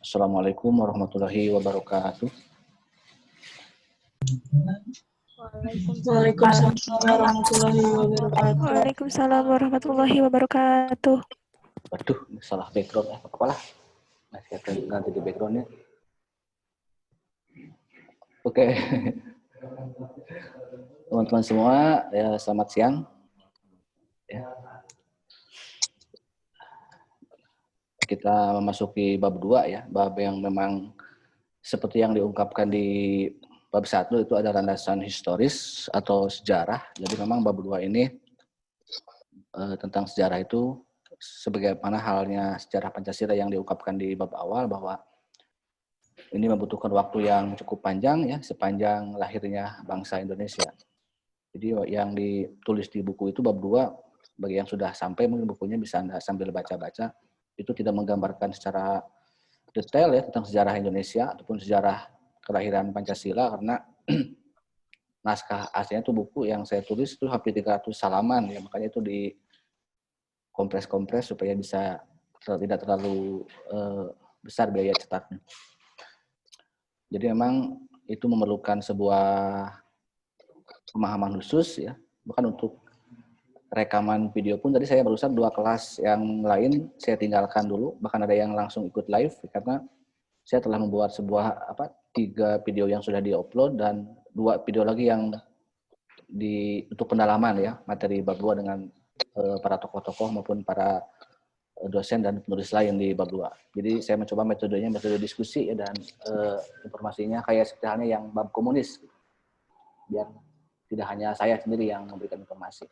Assalamualaikum warahmatullahi wabarakatuh. Waalaikumsalam warahmatullahi wabarakatuh. Waalaikumsalam warahmatullahi wabarakatuh. Waduh, ini salah background ya, apa lah? Nah, saya ganti di backgroundnya. Oke. Teman-teman semua, ya, selamat siang. Ya. Kita memasuki bab 2 ya, bab yang memang seperti yang diungkapkan di bab 1 itu ada landasan historis atau sejarah. Jadi memang bab 2 ini tentang sejarah itu sebagaimana halnya sejarah Pancasila yang diungkapkan di bab awal bahwa ini membutuhkan waktu yang cukup panjang ya, sepanjang lahirnya bangsa Indonesia. Jadi yang ditulis di buku itu bab 2, bagi yang sudah sampai mungkin bukunya bisa Anda sambil baca-baca, itu tidak menggambarkan secara detail ya tentang sejarah Indonesia ataupun sejarah kelahiran Pancasila, karena naskah aslinya itu buku yang saya tulis itu hampir 300 halaman ya, makanya itu di kompres supaya bisa tidak terlalu besar biaya cetaknya. Jadi memang itu memerlukan sebuah pemahaman khusus ya, bukan untuk rekaman video pun tadi saya barusan 2 kelas yang lain saya tinggalkan dulu, bahkan ada yang langsung ikut live karena saya telah membuat sebuah 3 video yang sudah diupload dan 2 video lagi yang untuk pendalaman ya materi bab 2 dengan para tokoh-tokoh maupun para dosen dan penulis lain di bab 2. Jadi saya mencoba metode diskusi ya, dan informasinya kayak seperti halnya yang bab komunis, biar tidak hanya saya sendiri yang memberikan informasi.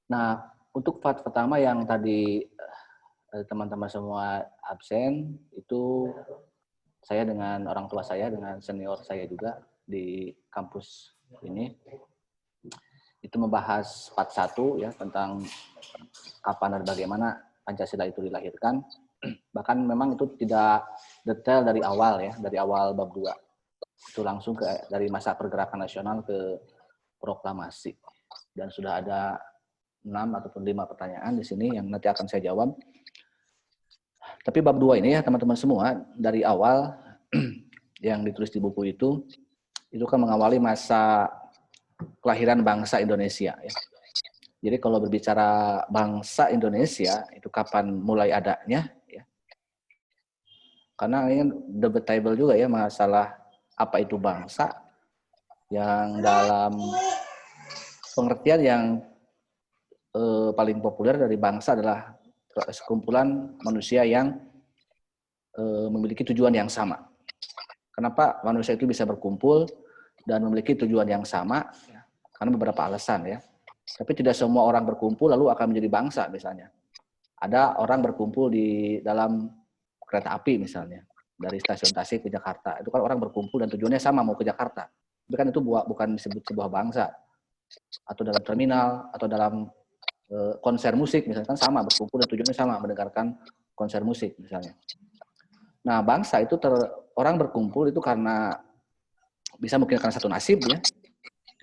Nah, untuk part pertama yang tadi teman-teman semua absen, itu saya dengan orang tua saya, dengan senior saya juga di kampus ini, itu membahas part 1 ya tentang kapan dan bagaimana Pancasila itu dilahirkan. Bahkan memang itu tidak detail dari awal ya, dari awal bab 2. Itu langsung dari masa pergerakan nasional ke proklamasi. Dan sudah ada 6 ataupun 5 pertanyaan di sini yang nanti akan saya jawab. Tapi bab 2 ini ya teman-teman semua, dari awal yang ditulis di buku itu kan mengawali masa kelahiran bangsa Indonesia ya. Jadi kalau berbicara bangsa Indonesia itu kapan mulai adanya ya. Karena ini debatable juga ya masalah apa itu bangsa, yang dalam pengertian yang paling populer dari bangsa adalah sekumpulan manusia yang memiliki tujuan yang sama. Kenapa manusia itu bisa berkumpul dan memiliki tujuan yang sama? Karena beberapa alasan ya. Tapi tidak semua orang berkumpul lalu akan menjadi bangsa misalnya. Ada orang berkumpul di dalam kereta api misalnya, dari stasiun Tasik ke Jakarta. Itu kan orang berkumpul dan tujuannya sama, mau ke Jakarta. Tapi kan itu bukan disebut sebuah bangsa. Atau dalam terminal, atau dalam konser musik misalnya, kan sama, berkumpul dan tujuannya sama, mendengarkan konser musik misalnya. Nah, bangsa itu orang berkumpul itu karena bisa mungkin karena satu nasib ya.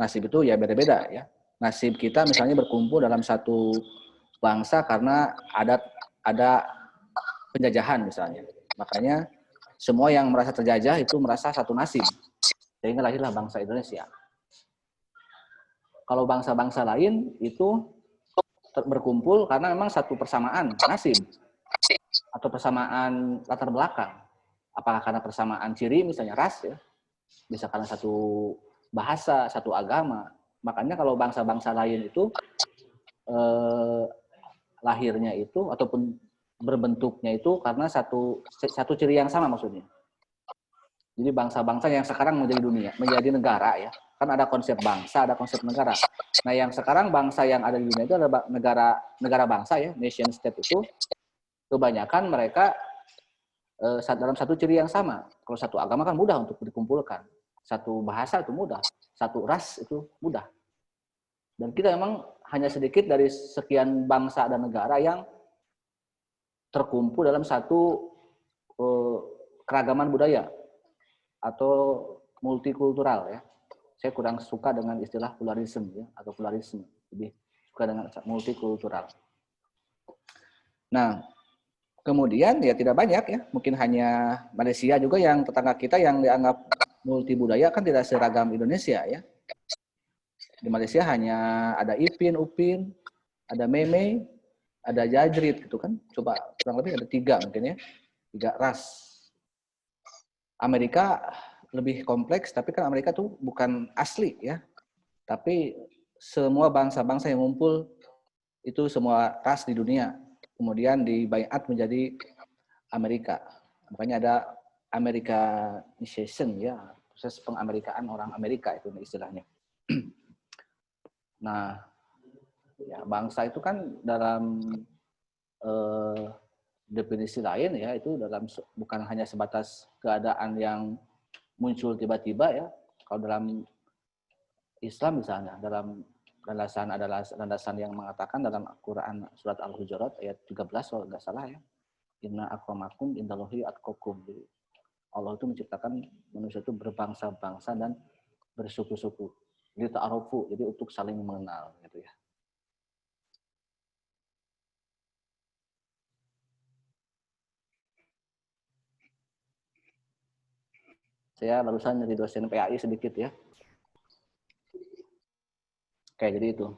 Nasib itu ya beda-beda ya. Nasib kita misalnya berkumpul dalam satu bangsa karena ada penjajahan misalnya. Makanya semua yang merasa terjajah itu merasa satu nasib. Sehingga lahirlah bangsa Indonesia. Kalau bangsa-bangsa lain itu berkumpul karena memang satu persamaan nasib atau persamaan latar belakang. Apakah karena persamaan ciri misalnya ras ya, bisa karena satu bahasa, satu agama. Makanya kalau bangsa-bangsa lain itu lahirnya itu ataupun berbentuknya itu karena satu ciri yang sama maksudnya. Jadi bangsa-bangsa yang sekarang menjadi negara ya. Kan ada konsep bangsa, ada konsep negara. Nah, yang sekarang bangsa yang ada di dunia itu adalah negara bangsa ya, nation state itu kebanyakan mereka dalam satu ciri yang sama. Kalau satu agama kan mudah untuk dikumpulkan. Satu bahasa itu mudah, satu ras itu mudah. Dan kita memang hanya sedikit dari sekian bangsa dan negara yang terkumpul dalam satu keragaman budaya atau multikultural ya. Saya kurang suka dengan istilah pluralisme ya, atau pluralisme. Lebih suka dengan multikultural. Nah, Kemudian ya tidak banyak ya, mungkin hanya Malaysia juga yang tetangga kita yang dianggap multi budaya kan tidak seragam Indonesia ya. Di Malaysia hanya ada Ipin, Upin, ada Meme, ada Jajrit gitu kan. Coba kurang lebih ada 3 mungkin ya, 3 ras. Amerika lebih kompleks, tapi kan Amerika tuh bukan asli ya. Tapi semua bangsa-bangsa yang ngumpul itu semua ras di dunia. Kemudian dibaiat menjadi Amerika. Makanya ada Americanization ya, proses pengamerikaan orang Amerika itu istilahnya. Nah, ya bangsa itu kan dalam definisi lain ya itu dalam bukan hanya sebatas keadaan yang muncul tiba-tiba ya. Kalau dalam Islam misalnya dalam landasan adalah landasan yang mengatakan dalam Al-Quran surat Al-Hujurat ayat 13 kalau nggak salah ya. Inna akramakum indallahi atqakum. Allah itu menciptakan manusia itu berbangsa-bangsa dan bersuku-suku. Jadi ta'arufu, jadi untuk saling mengenal gitu ya. Saya barusan jadi dosen PAI sedikit ya. Oke, jadi itu.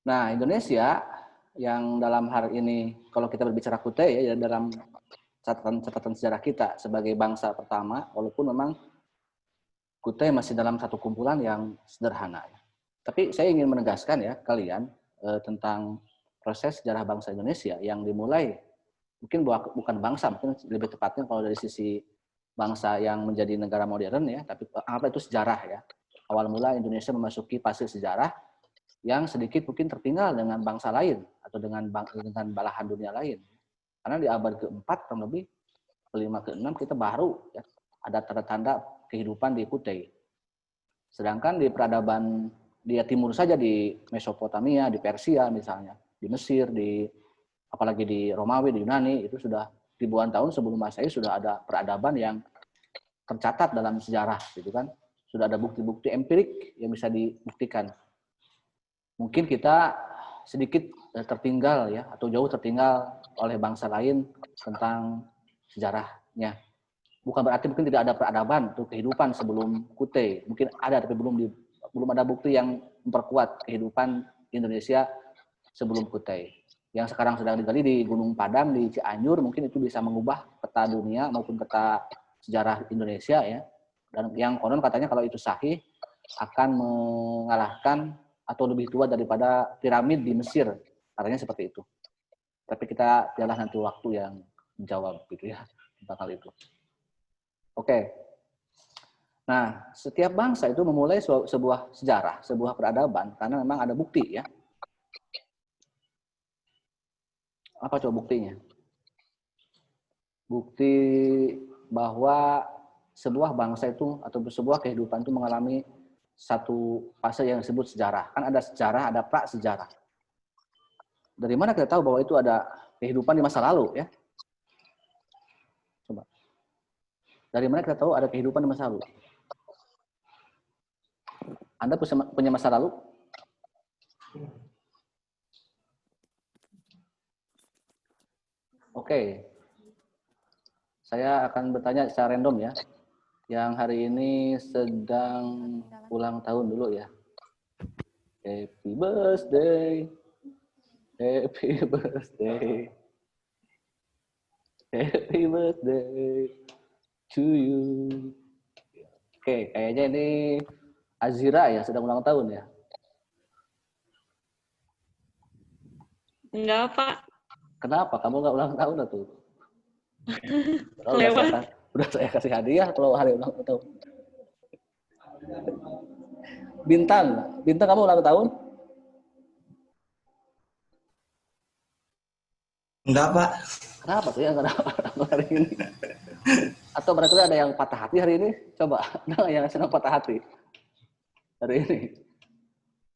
Nah, Indonesia yang dalam hal ini, kalau kita berbicara Kutai ya, dalam catatan sejarah kita sebagai bangsa pertama, walaupun memang Kutai masih dalam satu kumpulan yang sederhana. Tapi saya ingin menegaskan ya kalian tentang proses sejarah bangsa Indonesia yang dimulai, mungkin bukan bangsa, mungkin lebih tepatnya kalau dari sisi bangsa yang menjadi negara modern ya, tapi apa itu sejarah ya. Awal mula Indonesia memasuki fase sejarah yang sedikit mungkin tertinggal dengan bangsa lain atau dengan belahan dunia lain. Karena di abad keempat, kurang lebih kelima keenam kita baru ya, ada tanda-tanda kehidupan di Kutai. Sedangkan di peradaban di timur saja di Mesopotamia, di Persia misalnya, di Mesir, apalagi di Romawi, di Yunani itu sudah ribuan tahun sebelum Masehi sudah ada peradaban yang tercatat dalam sejarah gitu kan. Sudah ada bukti-bukti empirik yang bisa dibuktikan. Mungkin kita sedikit tertinggal ya atau jauh tertinggal oleh bangsa lain tentang sejarahnya. Bukan berarti mungkin tidak ada peradaban atau kehidupan sebelum Kutai. Mungkin ada tapi belum ada bukti yang memperkuat kehidupan Indonesia sebelum Kutai. Yang sekarang sedang digali di Gunung Padang, di Cianjur, mungkin itu bisa mengubah peta dunia maupun peta sejarah Indonesia ya. Dan yang konon katanya kalau itu sahih akan mengalahkan atau lebih tua daripada piramid di Mesir. Katanya seperti itu. Tapi kita biarlah nanti waktu yang menjawab gitu ya tentang hal itu. Oke. Nah, setiap bangsa itu memulai sebuah sejarah, sebuah peradaban karena memang ada bukti ya. Apa coba buktinya? Bukti bahwa sebuah bangsa itu atau sebuah kehidupan itu mengalami satu fase yang disebut sejarah. Kan ada sejarah, ada pra-sejarah. Dari mana kita tahu bahwa itu ada kehidupan di masa lalu ya? Coba. Dari mana kita tahu ada kehidupan di masa lalu? Anda punya masa lalu? Oke. Saya akan bertanya secara random ya. Yang hari ini sedang ulang tahun dulu ya. Happy birthday. Happy birthday. Happy birthday to you. Oke, kayaknya ini Azira ya sedang ulang tahun ya. Enggak, Pak. Kenapa kamu nggak ulang tahun tuh? Kelewat. Udah saya kasih hadiah kalau hari ulang tahun. Bintang kamu ulang tahun? Enggak, Pak. Kenapa tuh ya kenapa hari ini? Atau berarti ada yang patah hati hari ini? Coba, ada yang sedang patah hati hari ini?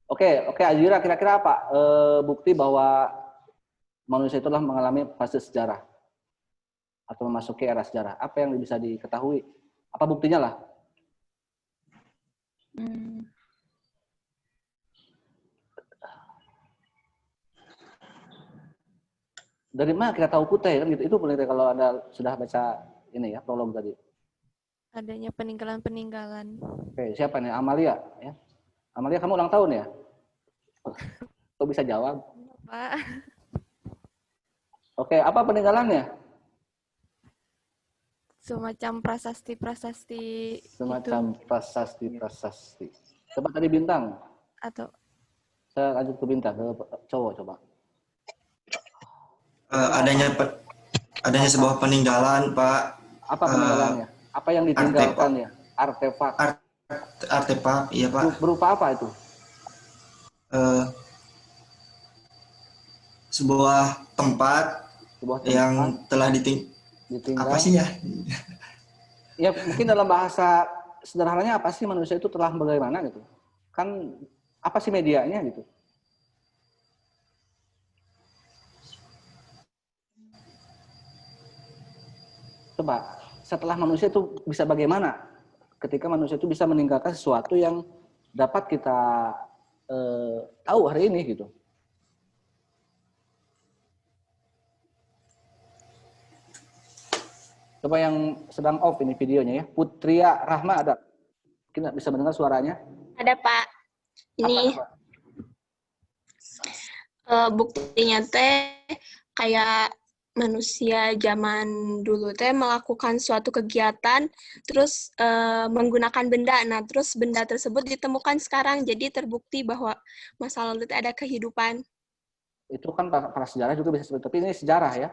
Oke, Azira, kira-kira apa bukti bahwa manusia itulah mengalami fase sejarah atau memasuki era sejarah? Apa yang bisa diketahui? Apa buktinya lah? Dari mana kita tahu Kutai kan gitu? Itu boleh kalau Anda sudah baca ini ya prolog tadi. Adanya peninggalan-peninggalan. Oke, siapa nih? Amalia ya. Amalia kamu ulang tahun ya? Kok bisa jawab? Pak. Oke, apa peninggalannya? Semacam prasasti-prasasti Semacam itu prasasti. Coba tadi Bintang. atau Saya lanjut ke Bintang, ke cowok coba. Adanya sebuah peninggalan, Pak. Apa peninggalannya? Apa yang ditinggalkannya? Artefak. Artefak, iya Pak. Berupa apa itu? Sebuah tempat yang telah ditinggal. Apa sih ya? Ya mungkin dalam bahasa sederhananya apa sih manusia itu telah bagaimana gitu? Kan apa sih medianya gitu? Coba setelah manusia itu bisa bagaimana? Ketika manusia itu bisa meninggalkan sesuatu yang dapat kita tahu hari ini gitu. Coba yang sedang off ini videonya ya. Putria Rahma ada. Kita bisa mendengar suaranya? Ada Pak. Ini buktinya teh kayak manusia zaman dulu teh melakukan suatu kegiatan terus menggunakan benda. Nah, terus benda tersebut ditemukan sekarang jadi terbukti bahwa masa lalu teh ada kehidupan. Itu kan para sejarah juga bisa seperti, tapi ini sejarah ya.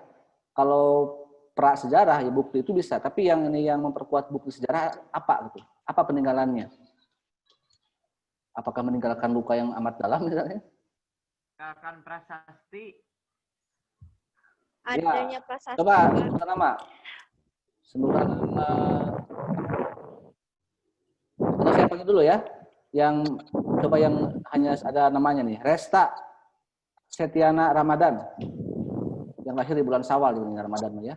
Kalau pra sejarah ya bukti itu bisa, tapi yang ini yang memperkuat bukti sejarah apa gitu? Apa peninggalannya? Apakah meninggalkan luka yang amat dalam misalnya? Meninggalkan prasasti. adanya Ya, prasasti. coba sebutkan nama. Sebutkan atau saya panggil dulu ya. Yang coba yang hanya ada namanya nih, Resta Setiana Ramadan. Yang lahir di bulan Syawal di bulan Ramadan ya.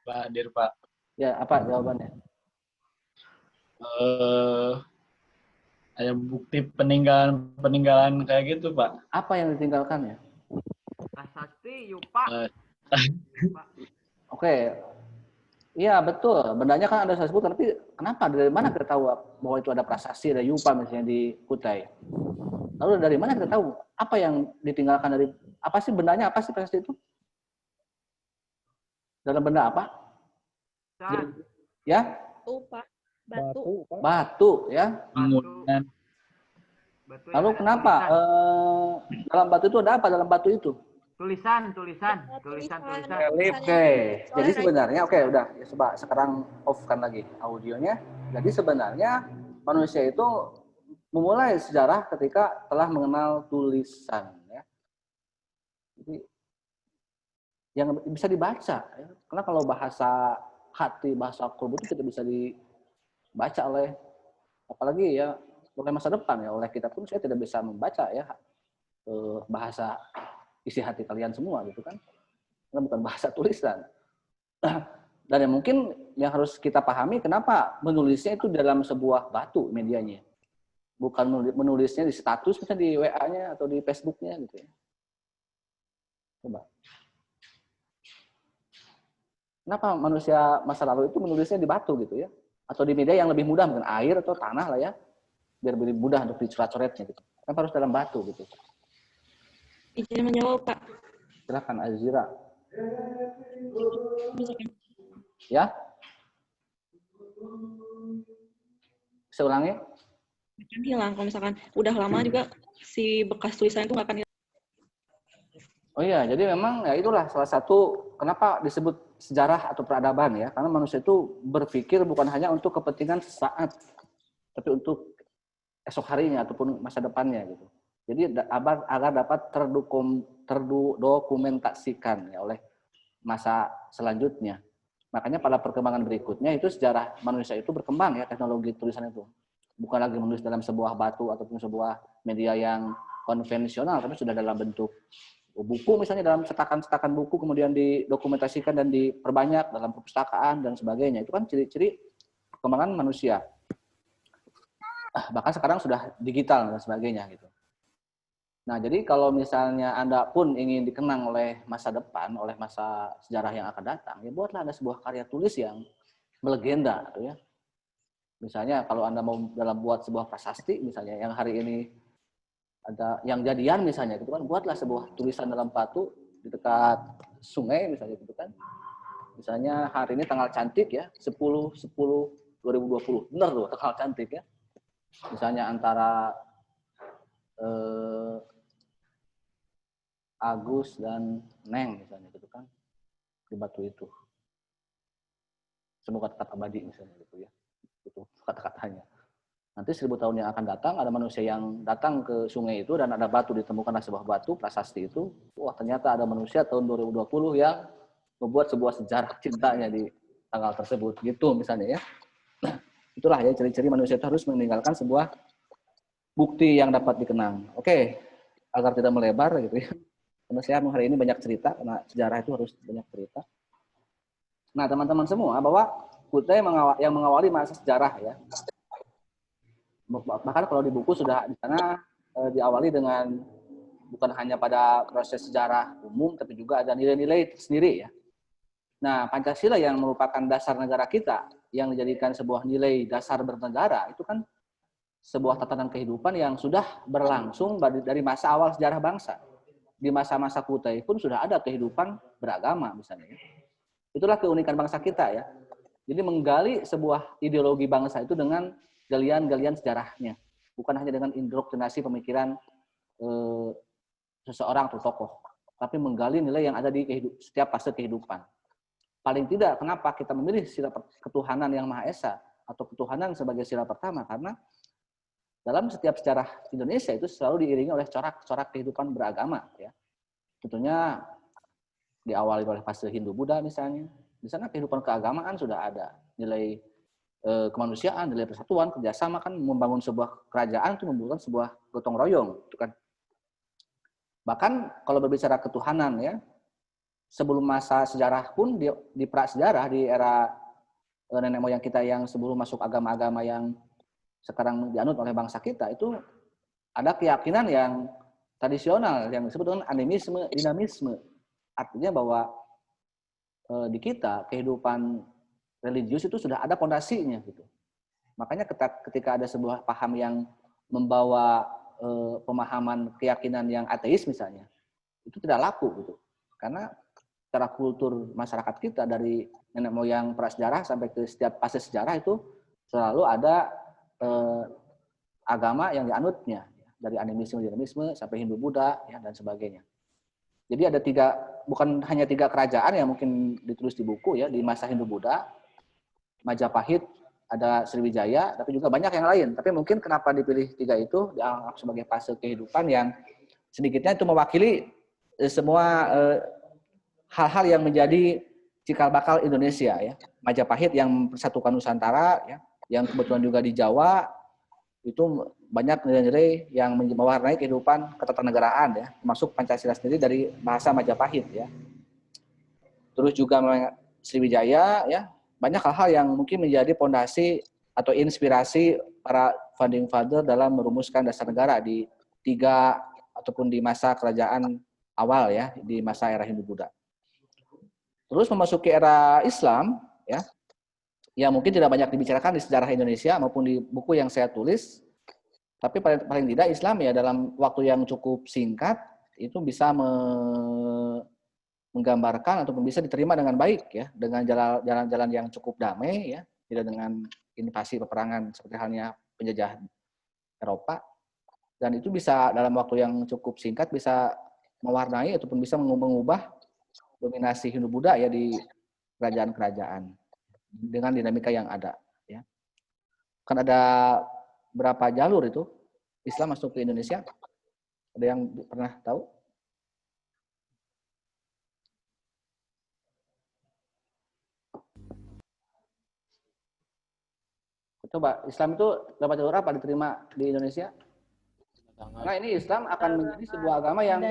Pak Dir, Pak. Ya, apa jawabannya? Ada bukti peninggalan kayak gitu, Pak. Apa yang ditinggalkan ya? Prasasti, Yupa. Oke. Iya, betul. Bendanya kan ada saya sebut, tapi kenapa? Dari mana kita tahu bahwa itu ada prasasti, ada Yupa misalnya di Kutai? Lalu dari mana kita tahu apa yang ditinggalkan dari apa sih bendanya, apa sih prasasti itu? Dalam benda apa? Ya? Batu ya. Bangunan. Lalu kenapa dalam batu itu ada apa dalam batu itu? Tulisan. Oke. Jadi sebenarnya udah ya coba sekarang off-kan lagi audionya. Jadi sebenarnya manusia itu memulai sejarah ketika telah mengenal tulisan ya. Jadi yang bisa dibaca ya. Karena kalau bahasa hati, bahasa qalb itu tidak bisa dibaca oleh apalagi ya oleh masa depan ya, oleh kita pun saya tidak bisa membaca ya bahasa isi hati kalian semua gitu kan. Karena bukan bahasa tulisan. Dan yang mungkin yang harus kita pahami kenapa menulisnya itu dalam sebuah batu medianya. Bukan menulisnya di status misalnya di WA-nya atau di Facebook-nya gitu ya. Coba. Kenapa manusia masa lalu itu menulisnya di batu gitu ya? Atau di media yang lebih mudah, mungkin air atau tanah lah ya. Biar lebih mudah untuk dicoret-coretnya gitu. Kenapa harus dalam batu gitu? Izin menjawab, Pak. Silakan Azira. Ya? Bisa ulangi? Akan hilang kalau misalkan udah lama juga si bekas tulisan itu nggak akan hilang. Oh iya, jadi memang ya itulah salah satu kenapa disebut sejarah atau peradaban ya, karena manusia itu berpikir bukan hanya untuk kepentingan sesaat, tapi untuk esok harinya ataupun masa depannya gitu. Jadi agar dapat terdokumentasikan ya oleh masa selanjutnya. Makanya pada perkembangan berikutnya itu sejarah manusia itu berkembang ya, teknologi tulisan itu. Bukan lagi menulis dalam sebuah batu ataupun sebuah media yang konvensional, tapi sudah dalam bentuk buku misalnya, dalam cetakan-cetakan buku kemudian didokumentasikan dan diperbanyak dalam perpustakaan dan sebagainya. Itu kan ciri-ciri perkembangan manusia. Bahkan sekarang sudah digital dan sebagainya gitu. Nah, jadi kalau misalnya Anda pun ingin dikenang oleh masa depan, oleh masa sejarah yang akan datang, ya buatlah Anda sebuah karya tulis yang melegenda, gitu ya. Misalnya kalau Anda mau dalam buat sebuah prasasti, misalnya yang hari ini ada yang jadian misalnya, gitu kan, buatlah sebuah tulisan dalam batu di dekat sungai misalnya, gitu kan. Misalnya hari ini tanggal cantik ya, 10/10/2020, benar loh tanggal cantik ya. Misalnya antara Agus dan Neng misalnya gitu kan di batu itu. Semoga tetap abadi misalnya gitu ya. Itu kata-katanya. Nanti 1000 tahun yang akan datang ada manusia yang datang ke sungai itu dan ada batu, ditemukanlah sebuah batu prasasti itu. Wah, ternyata ada manusia tahun 2020 yang membuat sebuah sejarah cintanya di tanggal tersebut gitu misalnya ya. Nah, itulah ya ciri-ciri manusia itu harus meninggalkan sebuah bukti yang dapat dikenang. Oke, agar tidak melebar gitu ya. Karena saya hari ini banyak cerita, karena sejarah itu harus banyak cerita. Nah, teman-teman semua, bahwa Kutai yang mengawali masa sejarah ya. Bahkan kalau di buku sudah di sana diawali dengan bukan hanya pada proses sejarah umum, tapi juga ada nilai-nilai tersendiri ya. Nah, Pancasila yang merupakan dasar negara kita, yang dijadikan sebuah nilai dasar bernegara, itu kan sebuah tatanan kehidupan yang sudah berlangsung dari masa awal sejarah bangsa. Di masa-masa Kutai pun sudah ada kehidupan beragama misalnya. Itulah keunikan bangsa kita ya. Jadi menggali sebuah ideologi bangsa itu dengan galian-galian sejarahnya. Bukan hanya dengan indoktrinasi pemikiran seseorang atau tokoh. Tapi menggali nilai yang ada di setiap fase kehidupan. Paling tidak, kenapa kita memilih sila ketuhanan yang Maha Esa atau ketuhanan sebagai sila pertama? Karena dalam setiap sejarah Indonesia itu selalu diiringi oleh corak-corak kehidupan beragama ya. Tentunya diawali oleh fase Hindu-Buddha misalnya. Di sana kehidupan keagamaan sudah ada. Nilai kemanusiaan, nilai persatuan, kerjasama kan membangun sebuah kerajaan itu membutuhkan sebuah gotong royong. Itu kan. Bahkan kalau berbicara ketuhanan ya, sebelum masa sejarah pun di prasejarah, di era nenek moyang kita yang sebelum masuk agama-agama yang sekarang dianut oleh bangsa kita, itu ada keyakinan yang tradisional yang disebut dengan animisme, dinamisme. Artinya bahwa di kita kehidupan religius itu sudah ada fondasinya gitu. Makanya ketika ada sebuah paham yang membawa pemahaman keyakinan yang ateis misalnya, itu tidak laku gitu. Karena secara kultur masyarakat kita dari nenek moyang prasejarah sampai ke setiap fase sejarah itu selalu ada agama yang dianutnya, dari animisme, dinamisme sampai Hindu-Buddha ya, dan sebagainya. Jadi ada bukan hanya 3 kerajaan yang mungkin ditulis di buku ya, di masa Hindu-Buddha, Majapahit, ada Sriwijaya, tapi juga banyak yang lain. Tapi mungkin kenapa dipilih 3 itu dianggap sebagai fase kehidupan yang sedikitnya itu mewakili semua hal-hal yang menjadi cikal bakal Indonesia ya. Majapahit yang mempersatukan Nusantara ya, yang kebetulan juga di Jawa itu banyak nilai-nilai yang mewarnai kehidupan ketatanegaraan ya, termasuk Pancasila sendiri dari bahasa Majapahit ya. Terus juga Sriwijaya ya, banyak hal-hal yang mungkin menjadi fondasi atau inspirasi para founding father dalam merumuskan dasar negara di 3 ataupun di masa kerajaan awal ya, di masa era Hindu-Buddha. Terus memasuki era Islam ya, yang mungkin tidak banyak dibicarakan di sejarah Indonesia maupun di buku yang saya tulis, tapi paling tidak Islam ya dalam waktu yang cukup singkat itu bisa menggambarkan ataupun bisa diterima dengan baik ya, dengan jalan-jalan yang cukup damai ya, tidak dengan invasi peperangan seperti halnya penjajah Eropa, dan itu bisa dalam waktu yang cukup singkat bisa mewarnai ataupun bisa mengubah dominasi Hindu-Buddha ya di kerajaan-kerajaan dengan dinamika yang ada ya. Kan ada berapa jalur itu Islam masuk ke Indonesia? Ada yang pernah tahu? Coba, Islam itu berapa jalur apa diterima di Indonesia? Nah, ini Islam akan menjadi sebuah agama yang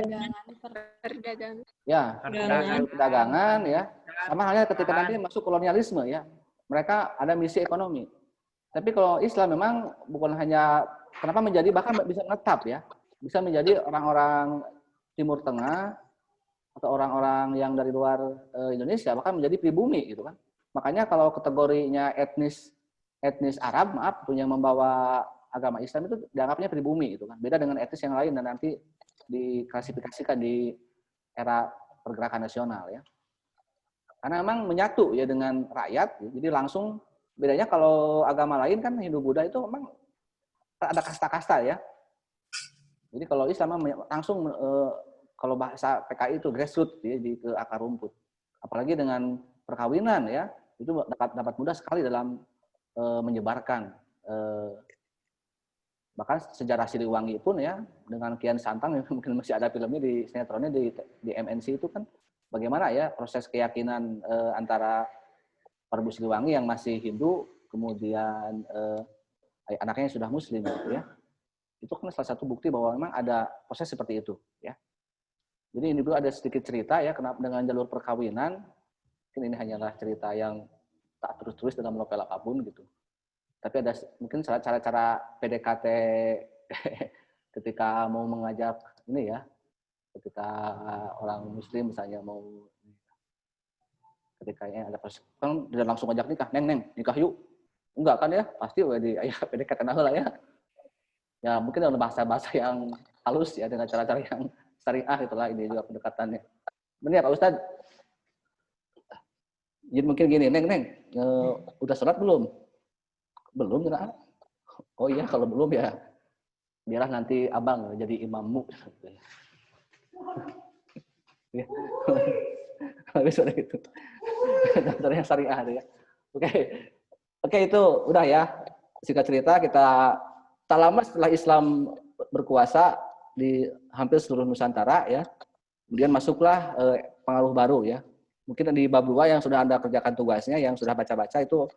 Perdagangan. ya, perdagangan ya. Sama halnya ketika nanti masuk kolonialisme ya. Mereka ada misi ekonomi. Tapi kalau Islam memang bukan hanya kenapa menjadi bahkan bisa menetap ya. bisa menjadi orang-orang Timur Tengah atau orang-orang yang dari luar Indonesia, bahkan menjadi pribumi gitu kan. Makanya kalau kategorinya etnis Arab, maaf, yang membawa agama Islam itu dianggapnya pribumi gitu kan. Beda dengan etnis yang lain dan nanti diklasifikasikan di era pergerakan nasional ya. Karena memang menyatu ya dengan rakyat, jadi langsung bedanya kalau agama lain kan Hindu Buddha itu memang ada kasta-kasta ya. Jadi kalau Islam langsung kalau bahasa PKI itu grassroots ya, ke akar rumput. Apalagi dengan perkawinan ya, itu dapat mudah sekali dalam menyebarkan. Bahkan sejarah Siliwangi pun ya dengan Kian Santang mungkin masih ada filmnya di sinetronnya di MNC itu kan bagaimana ya proses keyakinan antara Prabu Siliwangi yang masih Hindu kemudian anaknya yang sudah Muslim gitu ya. Itu kan salah satu bukti bahwa memang ada proses seperti itu ya. Jadi ini dulu ada sedikit cerita ya kenapa dengan jalur perkawinan. Mungkin ini hanyalah cerita yang tak terus-terus dalam novel apapun gitu. Tapi ada mungkin cara-cara PDKT ketika mau mengajak ini ya, ketika orang Muslim misalnya mau ketika ada kan tidak langsung ajak nikah, neng nikah yuk, enggak kan ya, pasti udah di ayah PDKT lah ya. Ya mungkin dalam bahasa-bahasa yang halus ya dengan cara-cara yang syariah itulah ini juga pendekatannya. Benar ya Pak Ustadz? Jadi mungkin gini, neng, udah sholat belum? Belum, ya. Oh iya, kalau belum ya, biarlah nanti abang jadi imammu. Ya. Habis udah itu. Contohnya syariah ya. Oke, itu udah ya. Singkat cerita, kita tak lama setelah Islam berkuasa di hampir seluruh Nusantara ya. Kemudian masuklah pengaruh baru ya. Mungkin di bab 2 yang sudah Anda kerjakan tugasnya, yang sudah baca-baca itu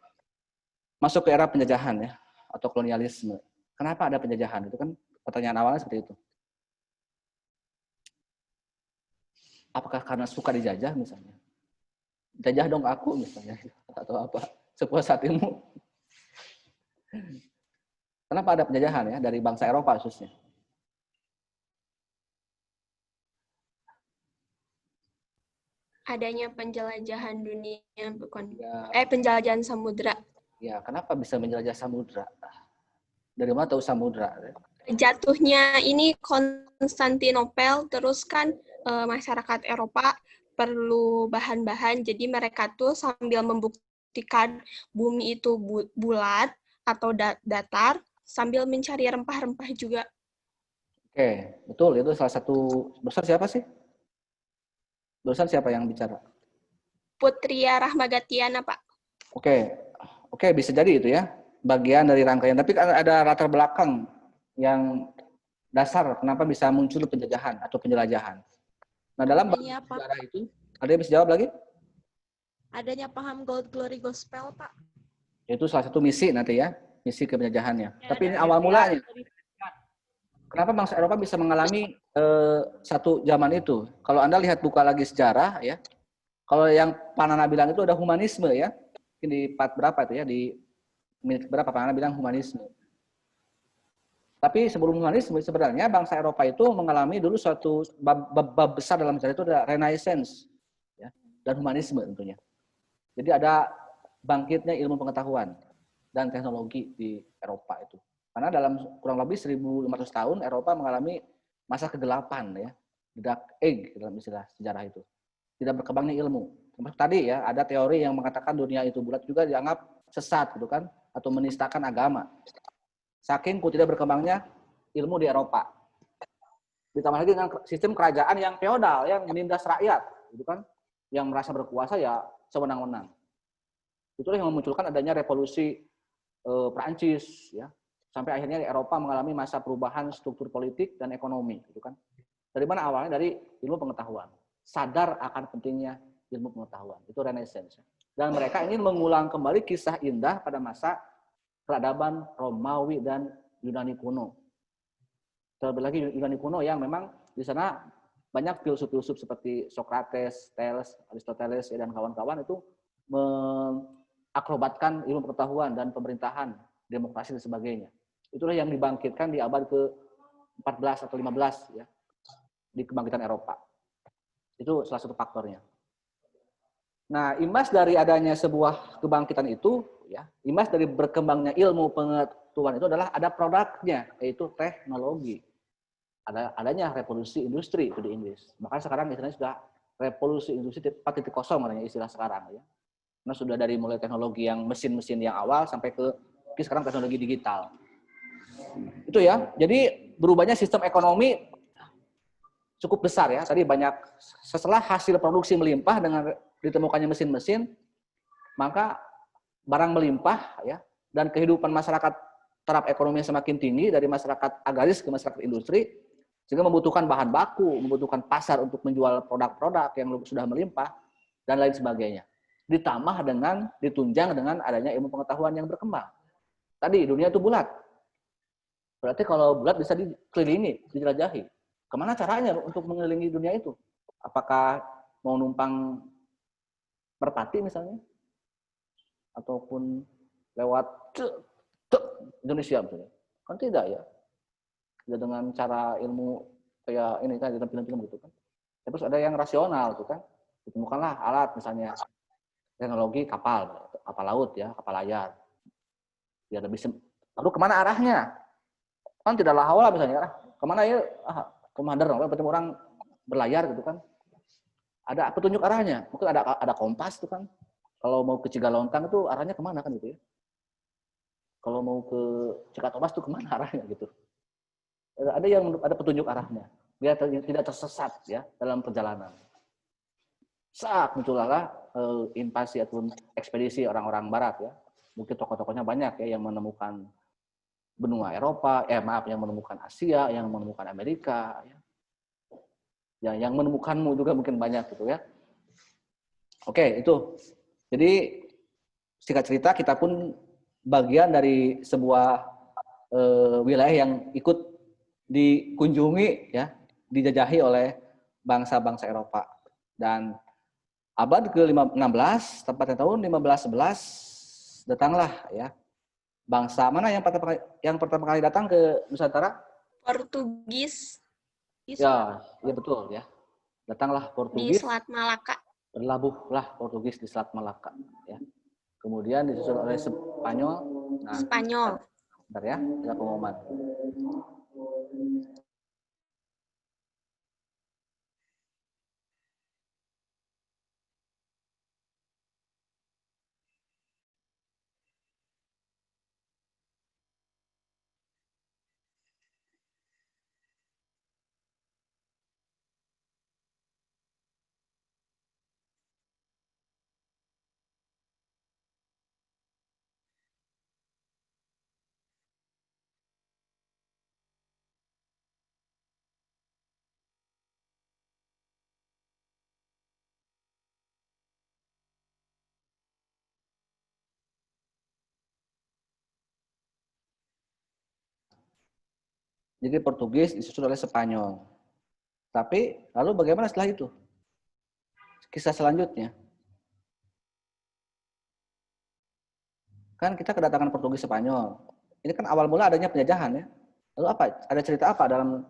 masuk ke era penjajahan ya atau kolonialisme. Kenapa ada penjajahan? Itu kan pertanyaan awalnya seperti itu. Apakah karena suka dijajah misalnya? Jajah dong aku misalnya atau apa? Sepuas hatimu. Kenapa ada penjajahan ya dari bangsa Eropa khususnya? Adanya penjelajahan dunia, bukan? Ya, Penjelajahan samudra. ya, kenapa bisa menjelajah samudra? Dari mana tahu samudra? Jatuhnya ini Konstantinopel, terus kan masyarakat Eropa perlu bahan-bahan, jadi mereka tuh sambil membuktikan bumi itu bulat atau datar, sambil mencari rempah-rempah juga. Oke, betul. Itu salah satu. Barusan siapa sih? Barusan siapa yang bicara? Putria Rahmagatiana, Pak. Oke, bisa jadi itu ya. Bagian dari rangkaian. Tapi kan ada latar belakang yang dasar kenapa bisa muncul penjajahan atau penjelajahan. Nah, dalam sejarah itu, ada yang bisa jawab lagi? Adanya paham Gold Glory Gospel, Pak. Itu salah satu misi nanti ya, misi kepenjajahannya. Tapi ini awal mulanya. Kenapa bangsa Eropa bisa mengalami satu zaman itu? Kalau Anda lihat buka lagi sejarah ya, kalau yang Panana bilang itu ada humanisme ya, mungkin di part berapa itu ya, di menit berapa Panana bilang humanisme. Tapi sebelum humanisme sebenarnya bangsa Eropa itu mengalami dulu suatu bab besar dalam sejarah itu ada Renaissance ya, dan humanisme tentunya. Jadi ada bangkitnya ilmu pengetahuan dan teknologi di Eropa itu. Karena dalam kurang lebih 1.500 tahun Eropa mengalami masa kegelapan ya, dark age dalam istilah sejarah itu. Tidak berkembangnya ilmu. Termasuk tadi ya ada teori yang mengatakan dunia itu bulat juga dianggap sesat gitu kan atau menistakan agama. Saking tidak berkembangnya ilmu di Eropa. Ditambah lagi dengan sistem kerajaan yang feodal yang menindas rakyat gitu kan, yang merasa berkuasa ya sewenang-wenang. Itulah yang memunculkan adanya revolusi Prancis ya. Sampai akhirnya Eropa mengalami masa perubahan struktur politik dan ekonomi, gitu kan? Dari mana awalnya? Dari ilmu pengetahuan. Sadar akan pentingnya ilmu pengetahuan. Itu Renaissance. Dan mereka ingin mengulang kembali kisah indah pada masa peradaban Romawi dan Yunani kuno. Terlebih lagi Yunani kuno yang memang di sana banyak filsuf-filsuf seperti Socrates, Thales, Aristoteles dan kawan-kawan itu mengakrobatkan ilmu pengetahuan dan pemerintahan, demokrasi dan sebagainya. Itulah yang dibangkitkan di abad ke-12 14 atau 15 ya di kebangkitan Eropa. Itu salah satu faktornya. Nah, imbas dari adanya sebuah kebangkitan itu, ya, imbas dari berkembangnya ilmu pengetahuan itu adalah ada produknya, yaitu teknologi. Adanya revolusi industri itu di Inggris. Bahkan sekarang istilahnya sudah revolusi industri 4.0 namanya istilah sekarang ya. Karena sudah dari mulai teknologi yang mesin-mesin yang awal sampai ke sekarang teknologi digital. Itu ya. Jadi berubahnya sistem ekonomi cukup besar ya. Tadi banyak setelah hasil produksi melimpah dengan ditemukannya mesin-mesin, maka barang melimpah ya dan kehidupan masyarakat taraf ekonomi semakin tinggi dari masyarakat agraris ke masyarakat industri, sehingga membutuhkan bahan baku, membutuhkan pasar untuk menjual produk-produk yang sudah melimpah dan lain sebagainya. Ditambah dengan ditunjang dengan adanya ilmu pengetahuan yang berkembang. Tadi dunia itu bulat. Berarti kalau bulat bisa dikelilingi, dijelajahi. Kemana caranya untuk mengelilingi dunia itu? Apakah mau numpang merpati misalnya? Ataupun lewat Indonesia misalnya? Kan tidak ya. Tidak dengan cara ilmu kayak ini kan, dalam film-film gitu kan. Terus ada yang rasional tuh kan. Ditemukanlah alat misalnya teknologi kapal laut ya, kapal layar. Biar lebih lalu kemana arahnya? Kan tidaklah hawala misalnya, kemana ya? Komander, berarti orang berlayar gitu kan. Ada petunjuk arahnya. Mungkin ada kompas tuh kan. Kalau mau ke Cigalontang itu arahnya kemana kan gitu ya. Kalau mau ke Cikatobas tuh kemana arahnya gitu. Ada petunjuk arahnya. Biar tidak tersesat ya dalam perjalanan. Saat muncullah invasi ataupun ekspedisi orang-orang barat ya. Mungkin tokoh-tokohnya banyak ya yang menemukan benua Eropa, yang menemukan Asia, yang menemukan Amerika ya. Yang menemukanmu juga mungkin banyak gitu ya. Oke, itu. Jadi singkat cerita kita pun bagian dari sebuah wilayah yang ikut dikunjungi ya, dijajahi oleh bangsa-bangsa Eropa. Dan abad ke-16, tepatnya tahun 1511 datanglah ya bangsa mana yang pertama kali datang ke Nusantara? Portugis. Ya betul ya. Datanglah Portugis. Di Selat Malaka. Berlabuhlah Portugis di Selat Malaka ya. Kemudian disusul oleh Spanyol. Nah, Spanyol. Bentar ya, ada pengumuman. Jadi Portugis disusul oleh Spanyol. Tapi lalu bagaimana setelah itu? Kisah selanjutnya. Kan kita kedatangan Portugis Spanyol. Ini kan awal mula adanya penjajahan ya. Lalu apa? Ada cerita apa dalam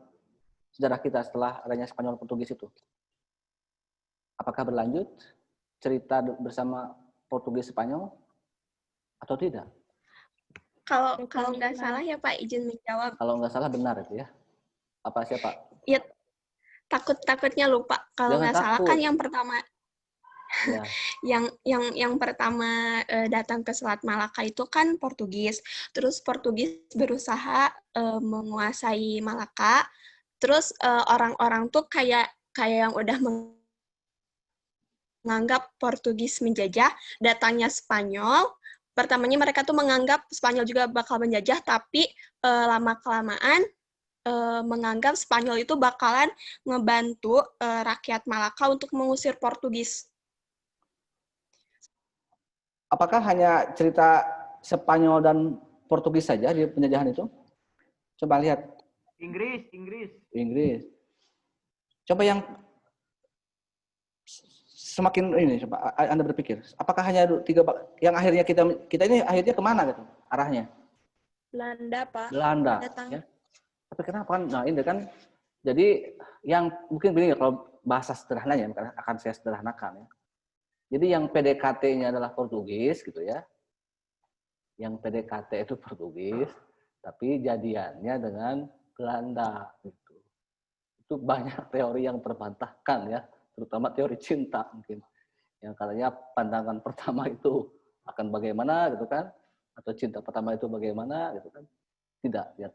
sejarah kita setelah adanya Spanyol Portugis itu? Apakah berlanjut cerita bersama Portugis Spanyol atau tidak? Kalau nggak salah ya Pak, izin menjawab. Kalau nggak salah benar itu ya. Apa siapa? Ya, takutnya lupa. Kalau nggak salah kan yang pertama ya. yang pertama datang ke Selat Malaka itu kan Portugis. Terus Portugis berusaha menguasai Malaka. Terus orang-orang tuh kayak yang udah menganggap Portugis menjajah, datangnya Spanyol. Pertamanya mereka tuh menganggap Spanyol juga bakal menjajah, tapi lama-kelamaan menganggap Spanyol itu bakalan ngebantu rakyat Malaka untuk mengusir Portugis. Apakah hanya cerita Spanyol dan Portugis saja di penjajahan itu? Coba lihat. Inggris. Coba yang semakin ini, coba Anda berpikir, apakah hanya tiga yang akhirnya kita ini akhirnya kemana gitu arahnya? Belanda, Pak. Belanda. Datang. Ya. Tapi kenapa kan? Nah ini kan, jadi yang mungkin begini kalau bahasa sederhananya akan saya sederhanakan ya. Jadi yang PDKT-nya adalah Portugis gitu ya. Yang PDKT itu Portugis, tapi jadiannya dengan Belanda gitu. Itu banyak teori yang terbantahkan ya, terutama teori cinta mungkin. Yang katanya pandangan pertama itu akan bagaimana gitu kan, atau cinta pertama itu bagaimana gitu kan. Tidak, ya.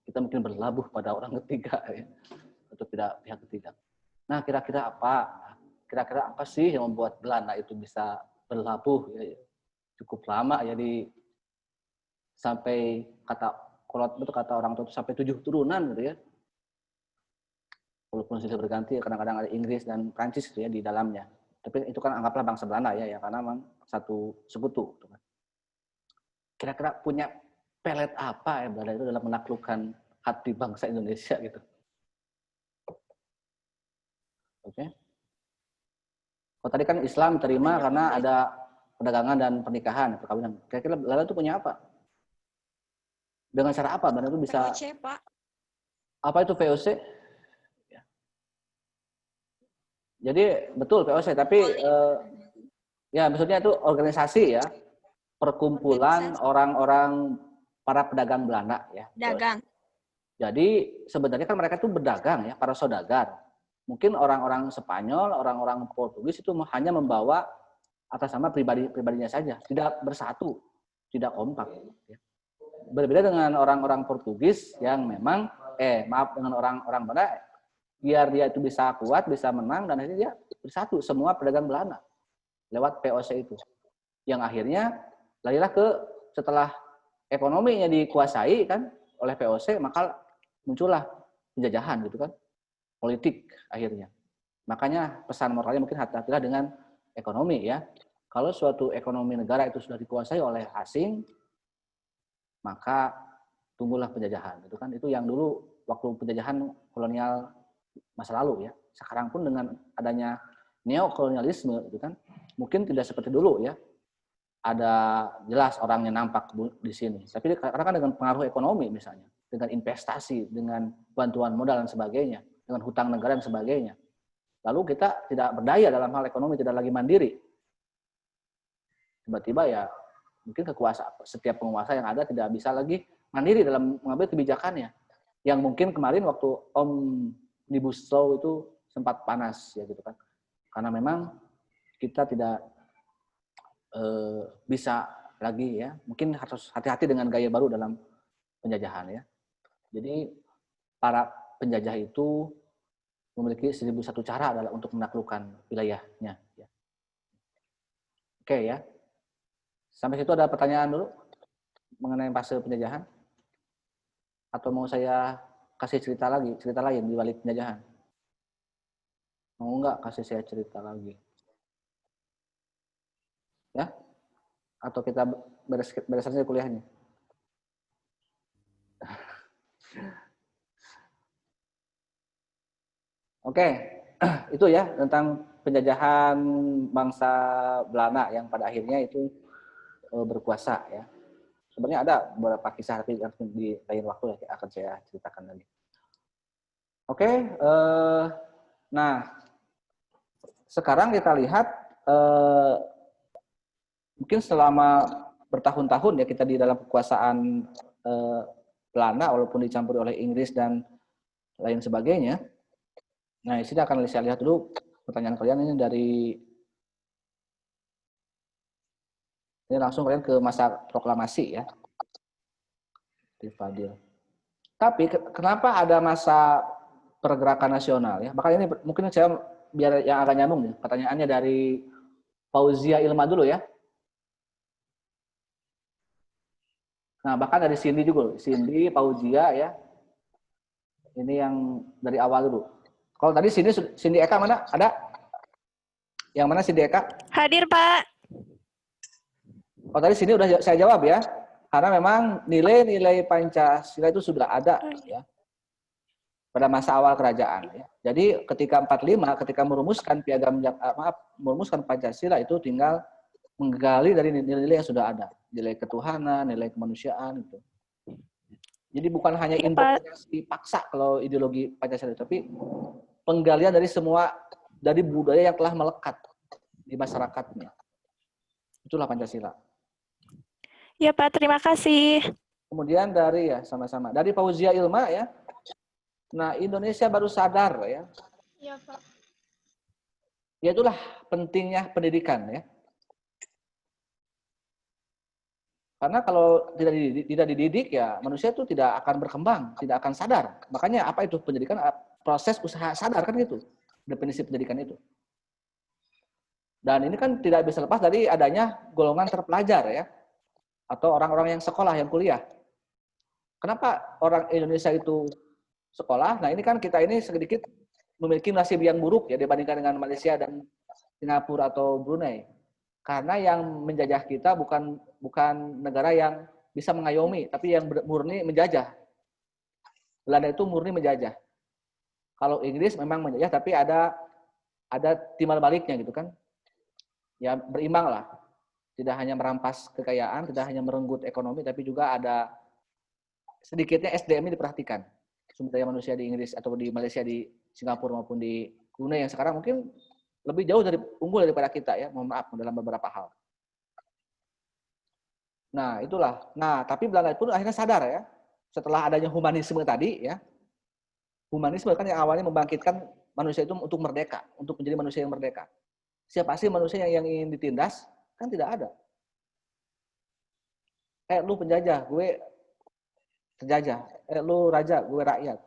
Kita mungkin berlabuh pada orang ketiga ya, atau tidak pihak ketiga. Nah, kira-kira apa sih yang membuat Belanda itu bisa berlabuh ya, cukup lama ya sampai kata orang tua itu sampai 7 turunan gitu ya. Walaupun sudah berganti, kadang-kadang ada Inggris dan Prancis gitu ya di dalamnya. Tapi itu kan anggaplah bangsa Belanda ya karena memang satu sekutu. Kira-kira punya pelet apa ya Belanda itu dalam menaklukkan hati bangsa Indonesia gitu. Oke. Oh, tadi kan Islam terima karena ada perdagangan dan pernikahan, perkawinan. Kira-kira Belanda itu punya apa? Dengan cara apa Belanda itu bisa? VOC, Pak. Apa itu VOC? Jadi betul VOC, tapi ya maksudnya itu organisasi ya, perkumpulan orang-orang para pedagang Belanda ya. Dagang. Jadi sebenarnya kan mereka itu berdagang ya, para saudagar. Mungkin orang-orang Spanyol, orang-orang Portugis itu hanya membawa atas nama pribadinya saja, tidak bersatu, tidak kompak. Ya. Berbeda dengan orang-orang Portugis yang memang, dengan orang-orang Belanda, biar dia itu bisa kuat, bisa menang, dan akhirnya dia bersatu semua pedagang Belanda lewat POC itu. Yang akhirnya lahirlah setelah ekonominya dikuasai kan oleh POC, maka muncullah penjajahan gitu kan, politik akhirnya. Makanya pesan moralnya mungkin hati-hatilah dengan ekonomi ya. Kalau suatu ekonomi negara itu sudah dikuasai oleh asing, maka tunggulah penjajahan. Itu kan itu yang dulu waktu penjajahan kolonial masa lalu ya. Sekarang pun dengan adanya neokolonialisme itu kan mungkin tidak seperti dulu ya. Ada jelas orangnya nampak di sini. Tapi karena kan dengan pengaruh ekonomi misalnya, dengan investasi, dengan bantuan modal dan sebagainya, dengan hutang negara dan sebagainya. Lalu kita tidak berdaya dalam hal ekonomi, tidak lagi mandiri. Tiba-tiba ya mungkin setiap penguasa yang ada tidak bisa lagi mandiri dalam mengambil kebijakannya. Yang mungkin kemarin waktu Omnibus Law itu sempat panas ya gitu kan. Karena memang kita tidak bisa lagi ya, mungkin harus hati-hati dengan gaya baru dalam penjajahan ya. Jadi para penjajah itu memiliki 1001 cara adalah untuk menaklukkan wilayahnya. Ya. Oke ya. Sampai situ ada pertanyaan dulu mengenai fase penjajahan? Atau mau saya kasih cerita lain di balik penjajahan? Mau nggak kasih saya cerita lagi? Ya? Atau kita beres saja kuliahnya? Oke, itu ya tentang penjajahan bangsa Belanda yang pada akhirnya itu berkuasa ya. Sebenarnya ada beberapa kisah tapi di lain waktu ya akan saya ceritakan lagi. Oke, nah sekarang kita lihat mungkin selama bertahun-tahun ya kita di dalam kekuasaan Belanda walaupun dicampuri oleh Inggris dan lain sebagainya. Nah, di sini akan saya lihat dulu pertanyaan kalian ini ini langsung kalian ke masa proklamasi ya. Di Fadil. Tapi kenapa ada masa pergerakan nasional ya? Bahkan ini mungkin saya biar yang agak nyambung nih. Pertanyaannya dari Fauzia Ilma dulu ya. Nah, bahkan dari Cindy juga. Cindy, Fauzia ya. Ini yang dari awal dulu. Kalau tadi Cindy Eka mana? Ada? Yang mana Cindy Eka? Hadir, Pak. Oh, tadi sini udah saya jawab ya. Karena memang nilai-nilai Pancasila itu sudah ada ya. Pada masa awal kerajaan ya. Jadi ketika 45 ketika merumuskan Pancasila itu tinggal menggali dari nilai-nilai yang sudah ada, nilai ketuhanan, nilai kemanusiaan gitu. Jadi bukan hanya Iya, Pak. indoktrinasi paksa kalau ideologi Pancasila, tapi penggalian dari budaya yang telah melekat di masyarakatnya. Itulah Pancasila. Ya, Pak. Terima kasih. Kemudian sama-sama. Dari Fauzia Ilma ya. Nah, Indonesia baru sadar ya. Iya, Pak. Ya itulah pentingnya pendidikan ya. Karena kalau tidak dididik ya manusia itu tidak akan berkembang, tidak akan sadar. Makanya apa itu pendidikan? Proses usaha sadar kan gitu. Definisi pendidikan itu. Dan ini kan tidak bisa lepas dari adanya golongan terpelajar ya. Atau orang-orang yang sekolah, yang kuliah. Kenapa orang Indonesia itu sekolah? Nah ini kan kita ini sedikit memiliki nasib yang buruk ya dibandingkan dengan Malaysia dan Singapura atau Brunei. Karena yang menjajah kita bukan negara yang bisa mengayomi, tapi yang murni menjajah. Belanda itu murni menjajah. Kalau Inggris memang menjajah, tapi ada timbal baliknya gitu kan. Ya berimbang lah. Tidak hanya merampas kekayaan, tidak hanya merenggut ekonomi, tapi juga ada sedikitnya SDM-nya diperhatikan. Sumber daya manusia di Inggris atau di Malaysia, di Singapura maupun di Brunei yang sekarang mungkin lebih jauh unggul daripada kita ya, mohon maaf dalam beberapa hal. Nah, itulah. Nah, tapi Belanda pun akhirnya sadar ya, setelah adanya humanisme tadi ya. Humanisme kan yang awalnya membangkitkan manusia itu untuk merdeka, untuk menjadi manusia yang merdeka. Siapa sih manusia yang ingin ditindas? Kan tidak ada. Lu penjajah, gue terjajah. Lu raja, gue rakyat.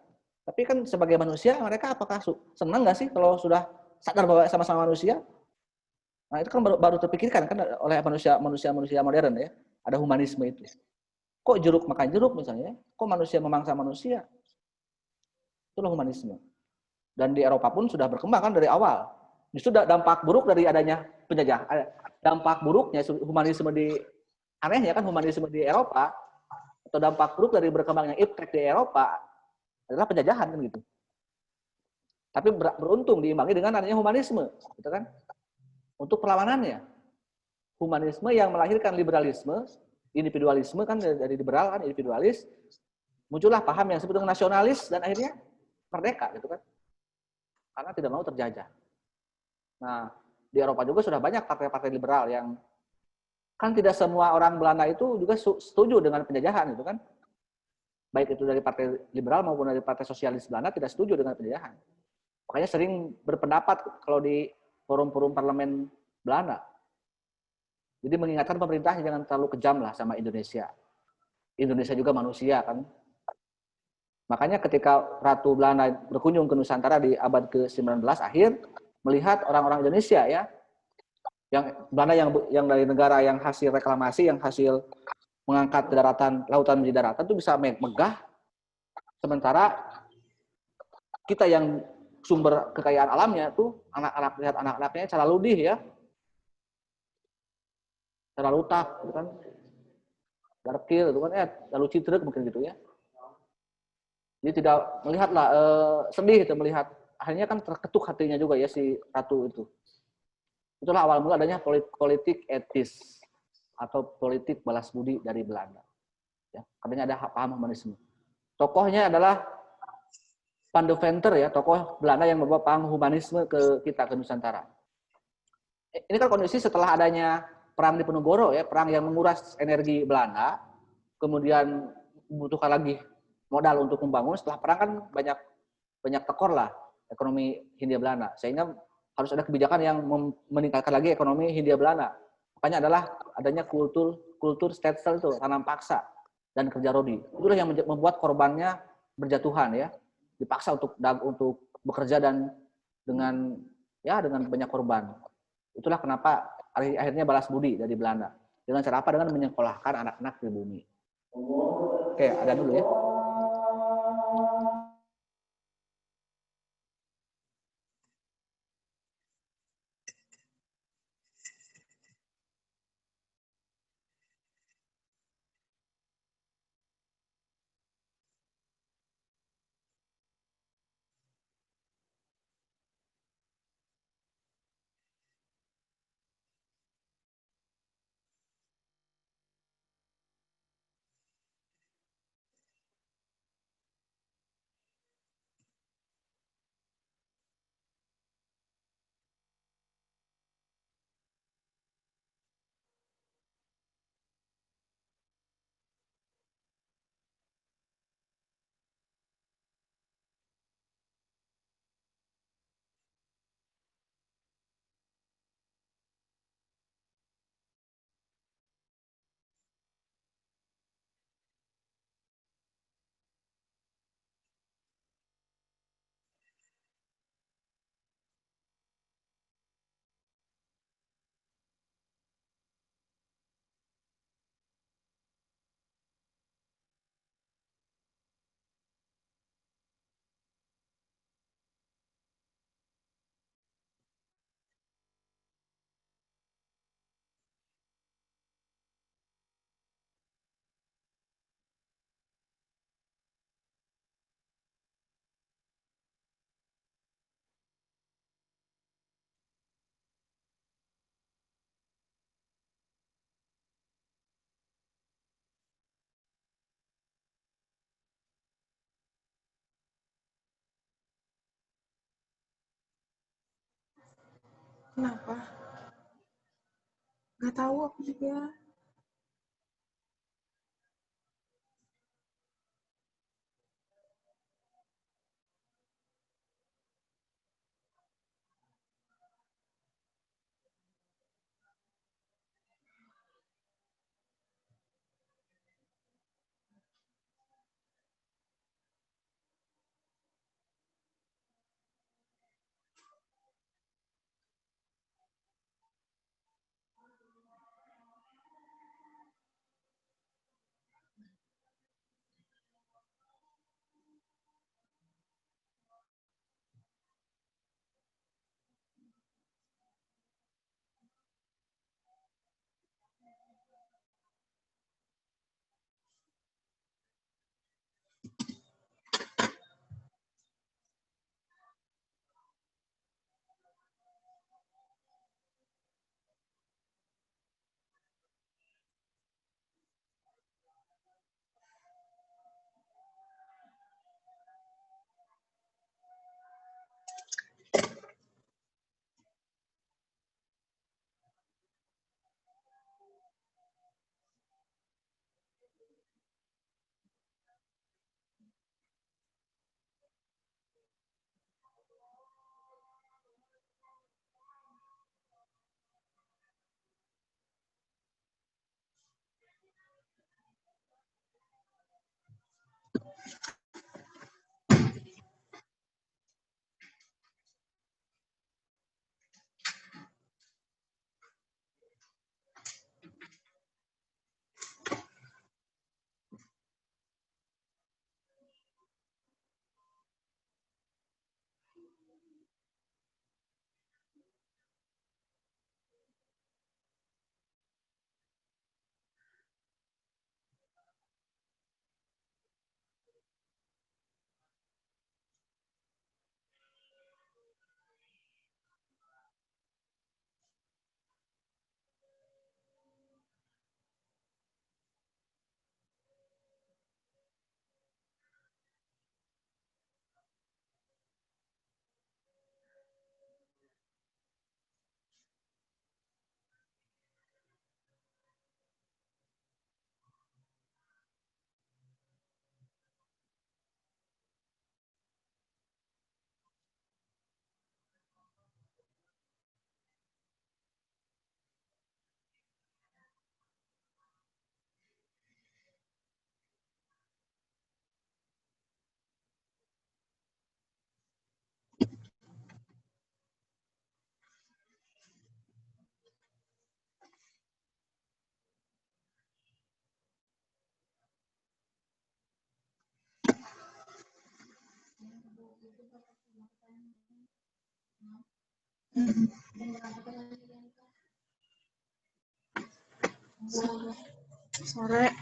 Tapi kan sebagai manusia, mereka apakah senang nggak sih kalau sudah sadar bahwa sama-sama manusia? Nah itu kan baru terpikirkan kan oleh manusia modern ya. Ada humanisme itu. Kok jeruk makan jeruk misalnya? Kok manusia memangsa manusia? Itulah humanisme. Dan di Eropa pun sudah berkembang kan dari awal. Justru dampak buruk dari adanya penjajah. Dampak buruknya humanisme anehnya kan humanisme di Eropa atau dampak buruk dari berkembangnya Utrecht di Eropa adalah penjajahan kan gitu. Tapi beruntung diimbangi dengan adanya humanisme, gitu kan? Untuk perlawanannya. Humanisme yang melahirkan liberalisme, individualisme kan dari liberal kan individualis, muncullah paham yang disebut dengan nasionalis dan akhirnya merdeka gitu kan. Karena tidak mau terjajah. Nah, di Eropa juga sudah banyak partai-partai liberal yang kan tidak semua orang Belanda itu juga setuju dengan penjajahan itu kan. Baik itu dari partai liberal maupun dari partai sosialis Belanda tidak setuju dengan penjajahan. Makanya sering berpendapat kalau di forum-forum parlemen Belanda. Jadi mengingatkan pemerintah jangan terlalu kejam lah sama Indonesia. Indonesia juga manusia kan. Makanya ketika Ratu Belanda berkunjung ke Nusantara di abad ke-19 akhir, melihat orang-orang Indonesia ya, yang Belanda yang dari negara yang hasil reklamasi, yang hasil mengangkat lautan menjadi daratan itu bisa megah. Sementara kita yang sumber kekayaan alamnya tuh lihat anak-anaknya cara ludih ya, cara lutak, gitu kan, darkil, itu kan, lalu citrek mungkin gitu ya. Jadi tidak melihatlah sedih itu melihat akhirnya kan terketuk hatinya juga ya si ratu itu. Itulah awal mula adanya politik etis atau politik balas budi dari Belanda. Ya, katanya ada paham humanisme. Tokohnya adalah Van de Venter ya, tokoh Belanda yang membawa paham humanisme ke kita, ke Nusantara. Ini kan kondisi setelah adanya perang Diponegoro ya, perang yang menguras energi Belanda, kemudian membutuhkan lagi modal untuk membangun. Setelah perang kan banyak tekor lah ekonomi Hindia Belanda, sehingga harus ada kebijakan yang meningkatkan lagi ekonomi Hindia Belanda. Makanya adalah adanya kultur stetsel itu, tanam paksa dan kerja rodi. Itulah yang membuat korbannya berjatuhan ya, dipaksa untuk bekerja dan dengan banyak korban. Itulah kenapa akhirnya balas budi dari Belanda. Dengan cara apa? Dengan menyekolahkan anak-anak di bumi. Oke, ada dulu ya. Kenapa? Nggak tahu aku juga. Sore.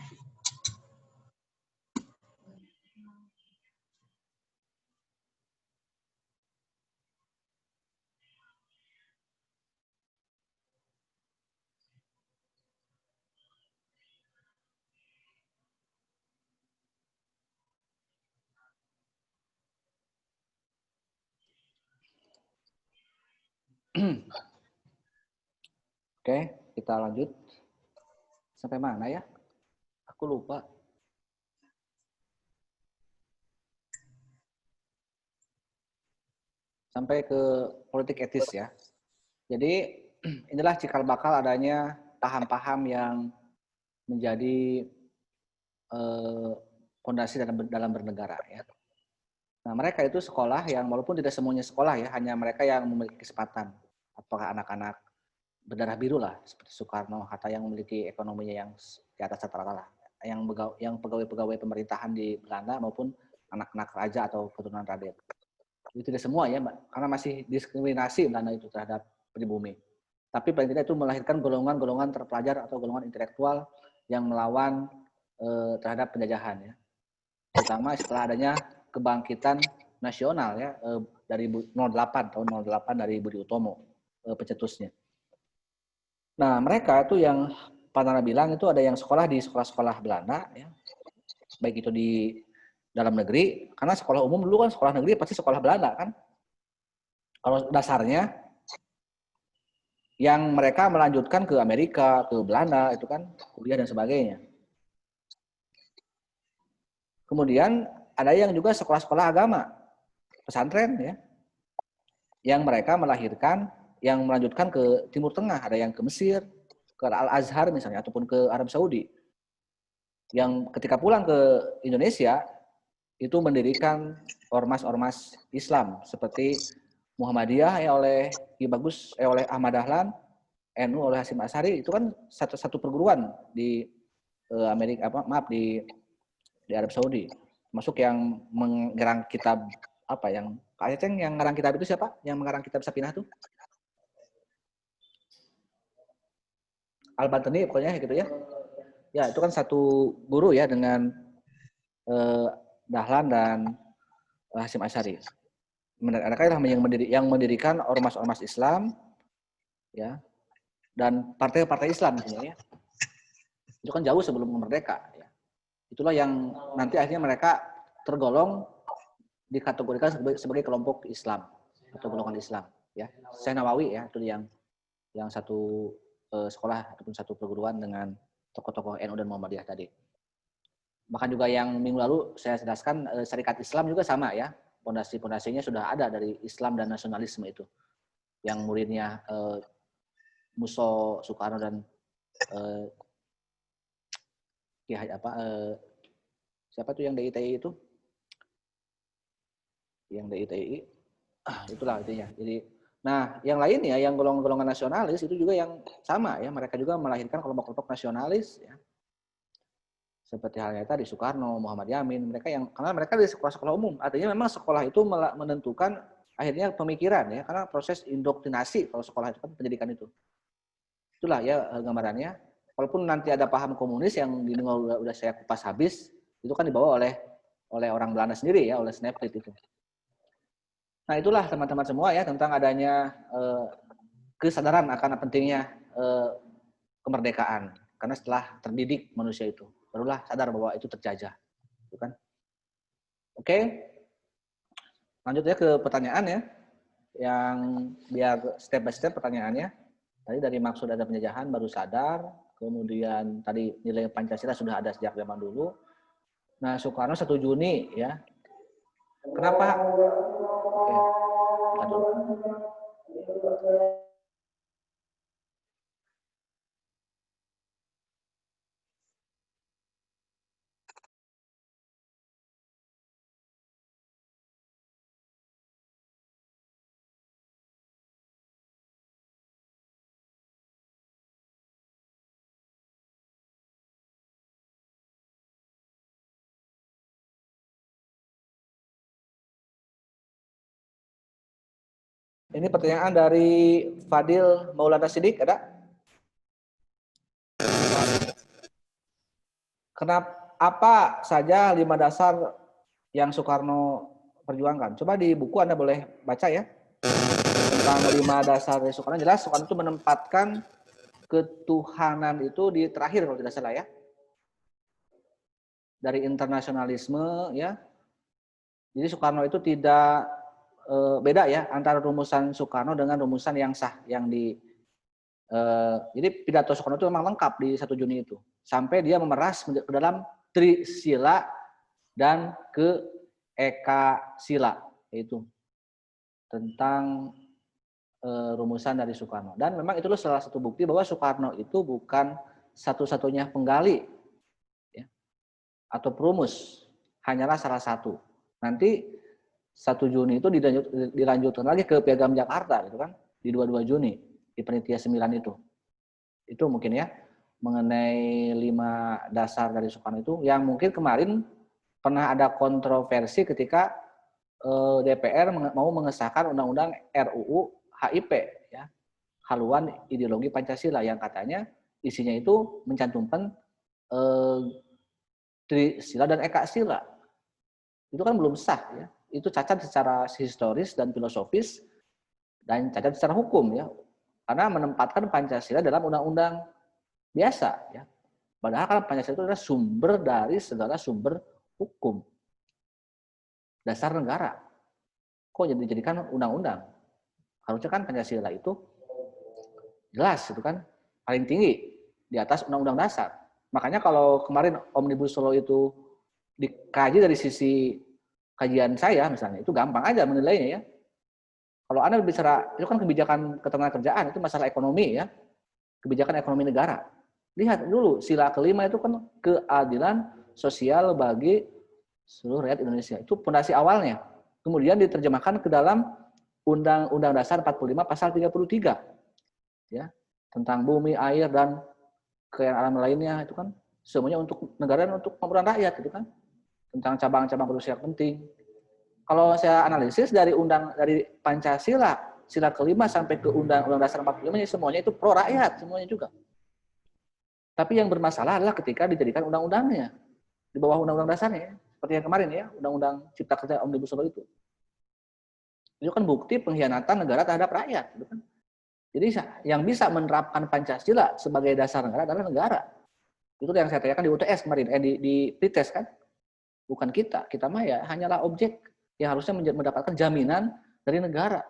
Oke, kita lanjut. Sampai mana ya? Aku lupa. Sampai ke politik etis ya. Jadi inilah cikal bakal adanya paham-paham yang menjadi fondasi dalam bernegara ya. Nah, mereka itu sekolah yang walaupun tidak semuanya sekolah ya, hanya mereka yang memiliki kesempatan. Apakah anak-anak berdarah biru lah, seperti Soekarno, Hatta yang memiliki ekonominya yang di atas rata-rata lah. Yang pegawai-pegawai pemerintahan di Belanda maupun anak-anak raja atau keturunan raden. Itu tidak semua ya, karena masih diskriminasi Belanda itu terhadap pribumi. Tapi paling tidak itu melahirkan golongan-golongan terpelajar atau golongan intelektual yang melawan terhadap penjajahan ya. Terutama setelah adanya kebangkitan nasional ya dari 08 tahun 08 dari Budi Utomo pencetusnya. Nah, mereka itu yang Pak Nana bilang itu ada yang sekolah di sekolah-sekolah Belanda ya. Baik itu di dalam negeri, karena sekolah umum dulu kan sekolah negeri pasti sekolah Belanda kan. Kalau dasarnya yang mereka melanjutkan ke Amerika, ke Belanda, itu kan kuliah dan sebagainya. Kemudian ada yang juga sekolah-sekolah agama, pesantren ya, yang mereka melahirkan, yang melanjutkan ke Timur Tengah, ada yang ke Mesir, ke Al-Azhar misalnya, ataupun ke Arab Saudi. Yang ketika pulang ke Indonesia, itu mendirikan ormas-ormas Islam, seperti Muhammadiyah oleh Ki Bagus, oleh Ahmad Dahlan, NU oleh Hasyim Asy'ari, itu kan satu perguruan di Amerika, di Arab Saudi. Masuk yang mengarang kitab apa yang Kak Aceng yang mengarang kitab itu siapa? Yang mengarang kitab Sapinah tuh? Al-Bantani pokoknya gitu ya. Ya, itu kan satu guru ya dengan Dahlan dan Hasyim Asy'ari. Mereka yang mendirikan ormas-ormas Islam ya dan partai-partai Islam misalnya ya. Itu kan jauh sebelum merdeka ya. Itulah yang nanti akhirnya mereka tergolong dikategorikan sebagai kelompok Islam atau golongan Islam ya. Syekh Nawawi ya, itu yang satu sekolah ataupun satu perguruan dengan tokoh-tokoh NU dan Muhammadiyah tadi. Bahkan juga yang minggu lalu saya jelaskan Syarikat Islam juga sama ya. Fondasi-fondasinya sudah ada dari Islam dan nasionalisme itu. Yang muridnya Muso Soekarno dan siapa tuh yang DITI itu? Yang DITI, itulah intinya. Jadi, nah yang lainnya yang golongan-golongan nasionalis itu juga yang sama ya. Mereka juga melahirkan kelompok-kelompok nasionalis ya. Seperti halnya tadi Soekarno, Muhammad Yamin, karena mereka di sekolah-sekolah umum. Artinya memang sekolah itu menentukan akhirnya pemikiran ya, karena proses indoktrinasi kalau sekolah itu kan pendidikan itu. Itulah ya gambarannya. Walaupun nanti ada paham komunis yang udah saya kupas habis, itu kan dibawa oleh orang Belanda sendiri ya, oleh Snapchat itu. Nah itulah teman-teman semua ya tentang adanya kesadaran akan pentingnya kemerdekaan. Karena setelah terdidik manusia itu, barulah sadar bahwa itu terjajah. Gitu kan? Oke. Lanjut ya ke pertanyaan ya. Yang biar step by step pertanyaannya. Tadi dari maksud ada penjajahan baru sadar. Kemudian tadi nilai Pancasila sudah ada sejak zaman dulu. Nah, Soekarno 1 Juni ya. Kenapa? Oke. Aduh. Ini pertanyaan dari Fadil Maulana Sidik, ada? Kenapa apa saja 5 dasar yang Soekarno perjuangkan? Coba di buku Anda boleh baca ya. Tentang 5 dasar dari Soekarno, jelas Soekarno itu menempatkan ketuhanan itu di terakhir kalau tidak salah ya. Dari internasionalisme ya. Jadi Soekarno itu tidak beda ya antara rumusan Soekarno dengan rumusan yang sah yang jadi pidato Soekarno itu memang lengkap di 1 Juni itu sampai dia memeras ke dalam Trisila dan ke Eka Sila, yaitu tentang rumusan dari Soekarno. Dan memang itulah salah satu bukti bahwa Soekarno itu bukan satu-satunya penggali ya, atau perumus, hanyalah salah satu. Nanti 1 Juni itu dilanjutkan lagi ke Piagam Jakarta gitu kan, di 22 Juni di Panitia 9 itu. Itu mungkin ya mengenai 5 dasar dari Soekarno itu yang mungkin kemarin pernah ada kontroversi ketika DPR mau mengesahkan undang-undang RUU HIP ya, haluan ideologi Pancasila, yang katanya isinya itu mencantumkan Trisila dan Eka Sila. Itu kan belum sah ya. Itu cacat secara historis dan filosofis dan cacat secara hukum ya. Karena menempatkan Pancasila dalam undang-undang biasa ya. Padahal kan Pancasila itu adalah sumber dari segala sumber hukum. Dasar negara. Kok jadi dijadikan undang-undang? Harusnya kan Pancasila itu jelas itu kan paling tinggi di atas Undang-Undang Dasar. Makanya kalau kemarin Omnibus Law itu dikaji dari sisi kajian saya misalnya, itu gampang aja menilainya ya. Kalau Anda bicara, itu kan kebijakan ketenagakerjaan, itu masalah ekonomi ya, kebijakan ekonomi negara. Lihat dulu, sila kelima itu kan keadilan sosial bagi seluruh rakyat Indonesia. Itu fondasi awalnya. Kemudian diterjemahkan ke dalam Undang-Undang Dasar 45 pasal 33. Ya, tentang bumi, air, dan kekayaan alam lainnya, itu kan semuanya untuk negara dan untuk pemerintahan rakyat, itu kan. Tentang cabang-cabang produksi yang penting. Kalau saya analisis dari Pancasila, sila kelima sampai ke Undang-Undang Dasar 45, semuanya itu pro rakyat, semuanya juga. Tapi yang bermasalah adalah ketika dijadikan undang-undangnya di bawah undang-undang dasarnya, seperti yang kemarin ya, undang-undang Cipta Kerja Omnibus Law itu. Itu kan bukti pengkhianatan negara terhadap rakyat, gitu kan. Jadi yang bisa menerapkan Pancasila sebagai dasar negara adalah negara. Itu yang saya tanyakan di UTS kemarin, di pretest kan. Bukan kita mah ya hanyalah objek yang harusnya mendapatkan jaminan dari negara.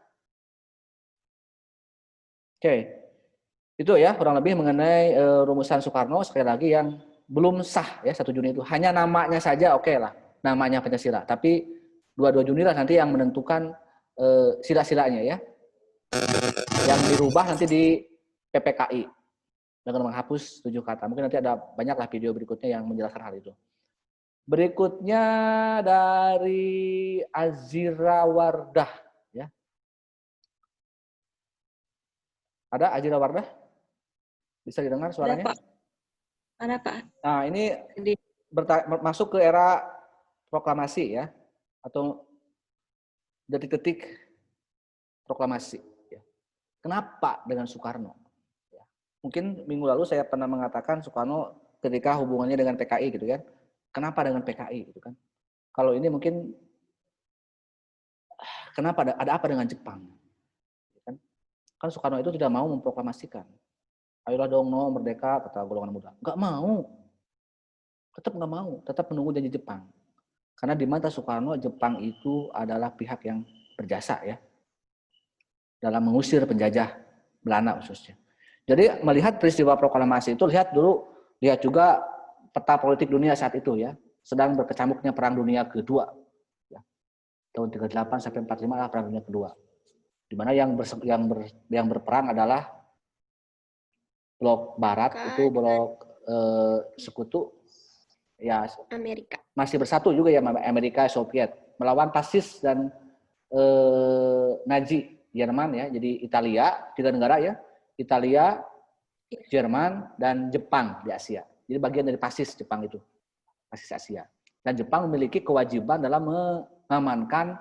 Oke. Itu ya kurang lebih mengenai rumusan Soekarno, sekali lagi yang belum sah ya 1 Juni itu. Hanya namanya saja oke lah, namanya Pancasila. Tapi 22 Juni lah nanti yang menentukan sila-silanya ya. Yang dirubah nanti di PPKI dengan menghapus 7 kata. Mungkin nanti ada banyaklah video berikutnya yang menjelaskan hal itu. Berikutnya dari Azira Wardah ya. Ada Azira Wardah? Bisa didengar suaranya? Ada, Pak. Nah, ini masuk ke era proklamasi ya, atau detik-detik proklamasi. Ya. Kenapa dengan Soekarno? Ya. Mungkin minggu lalu saya pernah mengatakan Soekarno ketika hubungannya dengan PKI gitu kan. Kenapa dengan PKI gitu kan? Kalau ini mungkin kenapa ada apa dengan Jepang? Kan Soekarno itu tidak mau memproklamasikan. Ayolah dong no merdeka kata golongan muda. Enggak mau. Tetap enggak mau, tetap menunggu janji Jepang. Karena di mata Soekarno Jepang itu adalah pihak yang berjasa ya. Dalam mengusir penjajah Belanda khususnya. Jadi melihat peristiwa proklamasi itu lihat juga peta politik dunia saat itu ya, sedang berkecamuknya Perang Dunia Kedua. Ya. Tahun 38 sampai 45 adalah Perang Dunia Kedua. Di mana yang berperang adalah blok Barat itu blok sekutu ya Amerika. Masih bersatu juga ya Amerika Soviet melawan fasis dan Nazi Jerman ya. Jadi Italia 3 negara ya, Italia, Jerman, dan Jepang di Asia. Jadi bagian dari fasis Jepang itu, fasis Asia. Dan Jepang memiliki kewajiban dalam mengamankan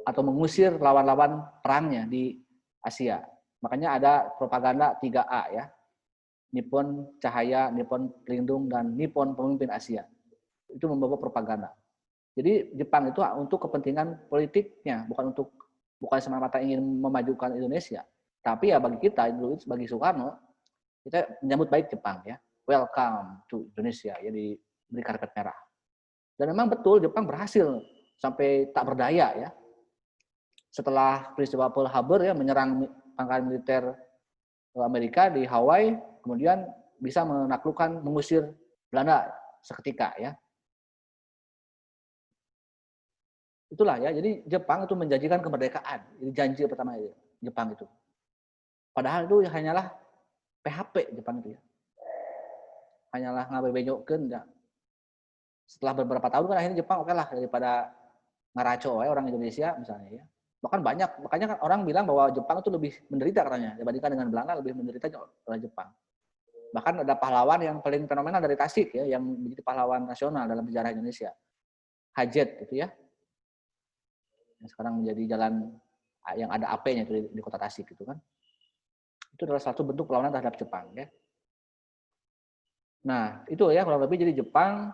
atau mengusir lawan-lawan perangnya di Asia. Makanya ada propaganda 3A ya. Nippon Cahaya, Nippon Pelindung, dan Nippon Pemimpin Asia. Itu membawa propaganda. Jadi Jepang itu untuk kepentingan politiknya, bukan semata-mata ingin memajukan Indonesia. Tapi ya bagi kita, bagi Soekarno, kita menyambut baik Jepang ya. Welcome to Indonesia ya, diberi karpet merah. Dan memang betul Jepang berhasil sampai tak berdaya ya. Setelah peristiwa Pearl Harbor ya menyerang pangkalan militer Amerika di Hawaii, kemudian bisa menaklukkan, mengusir Belanda seketika ya. Itulah ya, jadi Jepang itu menjanjikan kemerdekaan. Jadi janji pertama Jepang itu. Padahal itu hanyalah PHP Jepang itu ya. Hanyalah ngabebenyokkeun ya. Setelah beberapa tahun kan akhirnya Jepang oke lah daripada ngaraco orang Indonesia misalnya ya. Bahkan makanya kan orang bilang bahwa Jepang itu lebih menderita katanya dibandingkan dengan Belanda, lebih menderita oleh Jepang. Bahkan ada pahlawan yang paling fenomenal dari Tasik ya, yang menjadi pahlawan nasional dalam sejarah Indonesia. Hajet gitu ya. Yang sekarang menjadi jalan yang ada AP-nya itu di kota Tasik gitu kan. Itu adalah satu bentuk perlawanan terhadap Jepang ya. Nah, itu ya kurang lebih. Jadi Jepang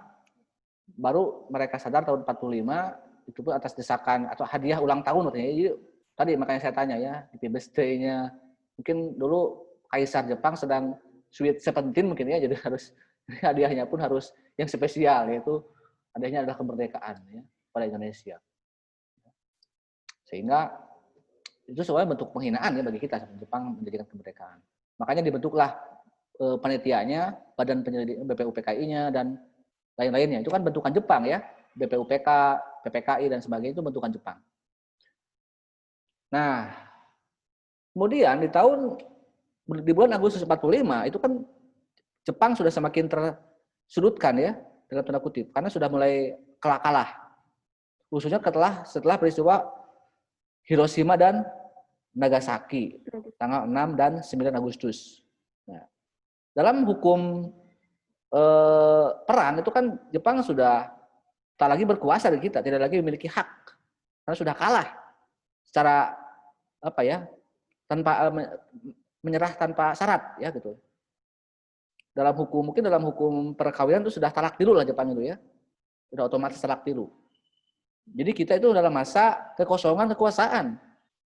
baru mereka sadar tahun 45 itu pun atas desakan atau hadiah ulang tahun katanya. Jadi tadi makanya saya tanya ya, di birthday-nya mungkin dulu Kaisar Jepang sedang Sweet 17 mungkin ya, jadi harus hadiahnya pun harus yang spesial, yaitu hadiahnya adalah kemerdekaan ya pada Indonesia. Sehingga itu sebenarnya bentuk penghinaan ya bagi kita, Jepang menjadikan kemerdekaan. Makanya dibentuklah panitianya, Badan Penyelidikan BPUPKI-nya dan lain-lainnya. Itu kan bentukan Jepang ya, BPUPK, PPKI dan sebagainya itu bentukan Jepang. Nah, kemudian di bulan Agustus 45 itu kan Jepang sudah semakin tersudutkan ya, dalam tanda kutip, karena sudah mulai kalah. Khususnya setelah peristiwa Hiroshima dan Nagasaki tanggal 6 dan 9 Agustus. Nah, dalam hukum perang itu kan Jepang sudah tak lagi berkuasa di kita, tidak lagi memiliki hak karena sudah kalah secara apa ya, tanpa menyerah tanpa syarat ya gitu. Mungkin dalam hukum perkawinan itu sudah talak tilu lah Jepang itu ya, sudah otomatis talak tilu. Jadi kita itu dalam masa kekosongan kekuasaan,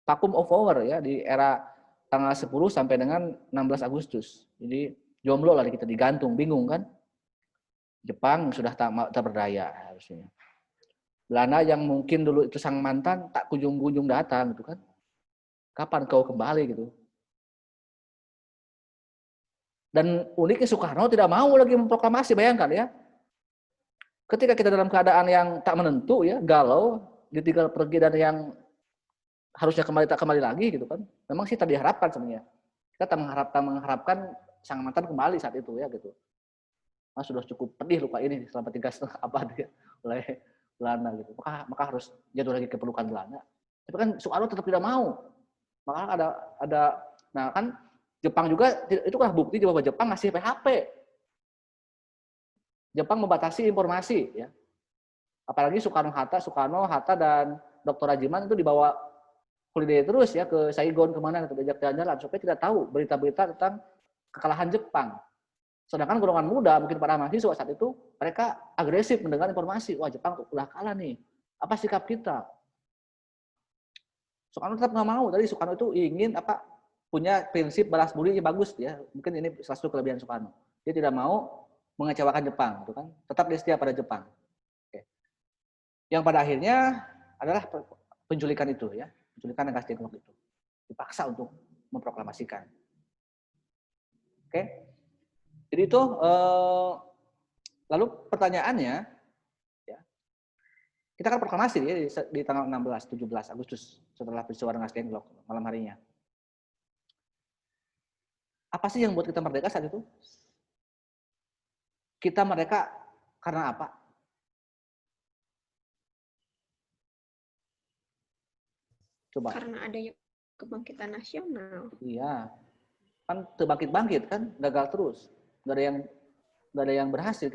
vacuum of power ya, di era tanggal 10 sampai dengan 16 Agustus. Jadi jomblo lah kita, digantung, bingung kan. Jepang sudah tak berdaya harusnya. Belanda yang mungkin dulu itu sang mantan tak kunjung-kunjung datang gitu kan. Kapan kau kembali gitu. Dan uniknya Soekarno tidak mau lagi memproklamasi, bayangkan ya. Ketika kita dalam keadaan yang tak menentu ya, galau, ditinggal pergi dan yang harusnya tak kembali lagi gitu kan. Memang sih tak diharapkan sebenarnya. Kita tak mengharapkan sang mantan kembali saat itu ya gitu. Mas sudah cukup pedih lupa ini selama 3,5 abad ya, oleh Belanda gitu. Maka harus jatuh lagi ke pelukan Belanda. Tapi kan Soekarno tetap tidak mau. Maka nah kan Jepang juga, itu kan bukti bahwa Jepang ngasih PHP. Jepang membatasi informasi ya. Apalagi Soekarno Hatta dan Dr. Rajiman itu dibawa holiday terus ya ke Saigon kemana gitu, diajak jalan-jalan supaya tidak tahu berita-berita tentang kekalahan Jepang. Sedangkan golongan muda, mungkin para mahasiswa saat itu, mereka agresif mendengar informasi, wah Jepang udah kalah nih, apa sikap kita? Soekarno tetap nggak mau. Tadi Soekarno itu ingin punya prinsip balas budi yang bagus ya. Mungkin ini salah satu kelebihan Soekarno. Dia tidak mau mengecewakan Jepang, gitu kan? Tetap dia setia pada Jepang. Oke. Yang pada akhirnya adalah penculikan itu ya, penculikan Nagasaki itu dipaksa untuk memproklamasikan. Oke. Jadi itu lalu pertanyaannya ya, kita kan proklamasi ya di tanggal 16-17 Agustus setelah peristiwa Nagasaki malam harinya. Apa sih yang buat kita merdeka saat itu? Kita merdeka karena apa? Coba. Karena adanya kebangkitan nasional. Iya. Kan terbangkit-bangkit kan, gagal terus. Nggak ada yang berhasil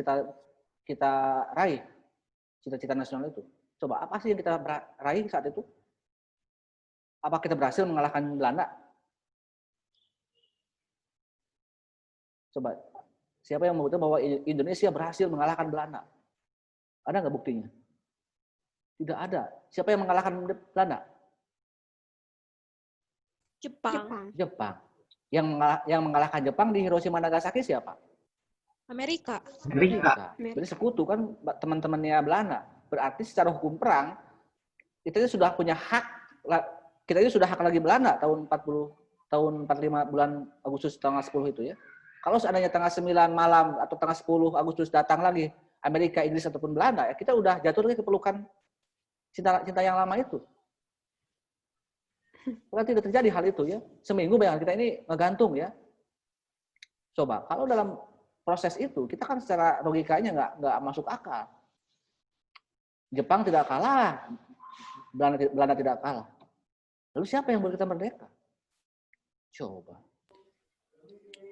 kita raih cita-cita nasional itu. Coba apa sih yang kita raih saat itu? Apa kita berhasil mengalahkan Belanda? Coba, siapa yang membuktikan bahwa Indonesia berhasil mengalahkan Belanda? Ada nggak buktinya? Tidak ada. Siapa yang mengalahkan Belanda? Jepang. Yang mengalahkan Jepang di Hiroshima Nagasaki siapa? Amerika. Jadi sekutu kan teman-temannya Belanda. Berarti secara hukum perang kita sudah punya hak. Kita ini sudah hak lagi Belanda tahun 45 bulan Agustus tanggal 10 itu ya. Kalau seandainya tanggal 9 malam atau tanggal 10 Agustus datang lagi Amerika, Inggris ataupun Belanda, ya kita udah jatuh lagi ke pelukan cinta yang lama itu. Bukan tidak terjadi hal itu ya. Seminggu bayangan kita ini ngegantung ya. Coba kalau dalam proses itu kita kan secara logikanya nggak masuk akal. Jepang tidak kalah, Belanda tidak kalah. Lalu siapa yang buat kita merdeka? Coba.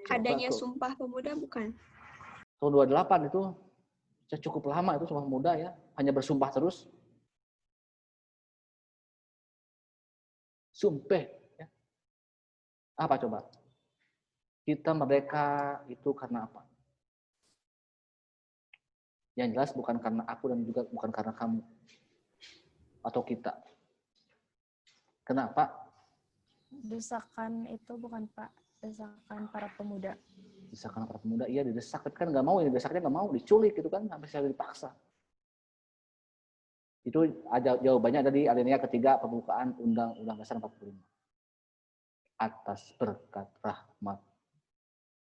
Adanya Sumpah Pemuda bukan? Tahun 28 itu cukup lama itu Sumpah Pemuda ya, hanya bersumpah terus. Sumpah ya. Apa coba? Kita merdeka itu karena apa? Yang jelas bukan karena aku dan juga bukan karena kamu atau kita. Kenapa? Desakan itu bukan Pak, desakan para pemuda. Desakan para pemuda, iya didesak, tapi kan nggak mau, ini desaknya nggak mau, diculik gitu kan, sampai saya dipaksa. Itu jawabannya ada di alinea ketiga pembukaan Undang-Undang Dasar 45. Atas berkat rahmat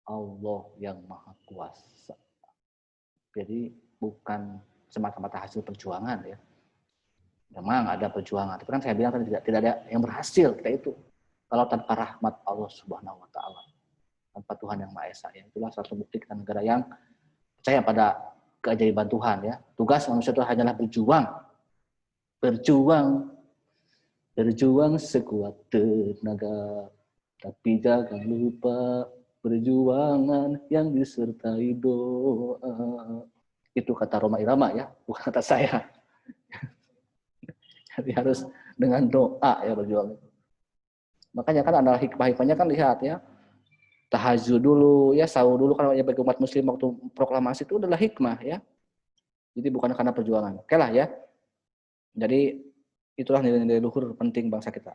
Allah yang Maha Kuasa. Jadi bukan semata-mata hasil perjuangan ya. Memang ada perjuangan, tapi kan saya bilang kan tidak ada yang berhasil kita itu. Kalau tanpa rahmat Allah Subhanahu wa taala, tanpa Tuhan yang Maha Esa ya. Itulah satu bukti kita negara yang percaya pada keajaiban Tuhan ya. Tugas manusia itu hanyalah berjuang sekuat tenaga, tapi jangan lupa perjuangan yang disertai doa. Itu kata Rhoma Irama ya, bukan kata saya. Jadi harus dengan doa ya berjuang. Makanya kan ada hikmah-hikmahnya kan lihat ya. Tahajud dulu ya, sahur dulu kan bagi umat muslim waktu proklamasi itu adalah hikmah ya. Jadi bukan karena perjuangan. Oke lah ya. Jadi itulah nilai-nilai luhur penting bangsa kita.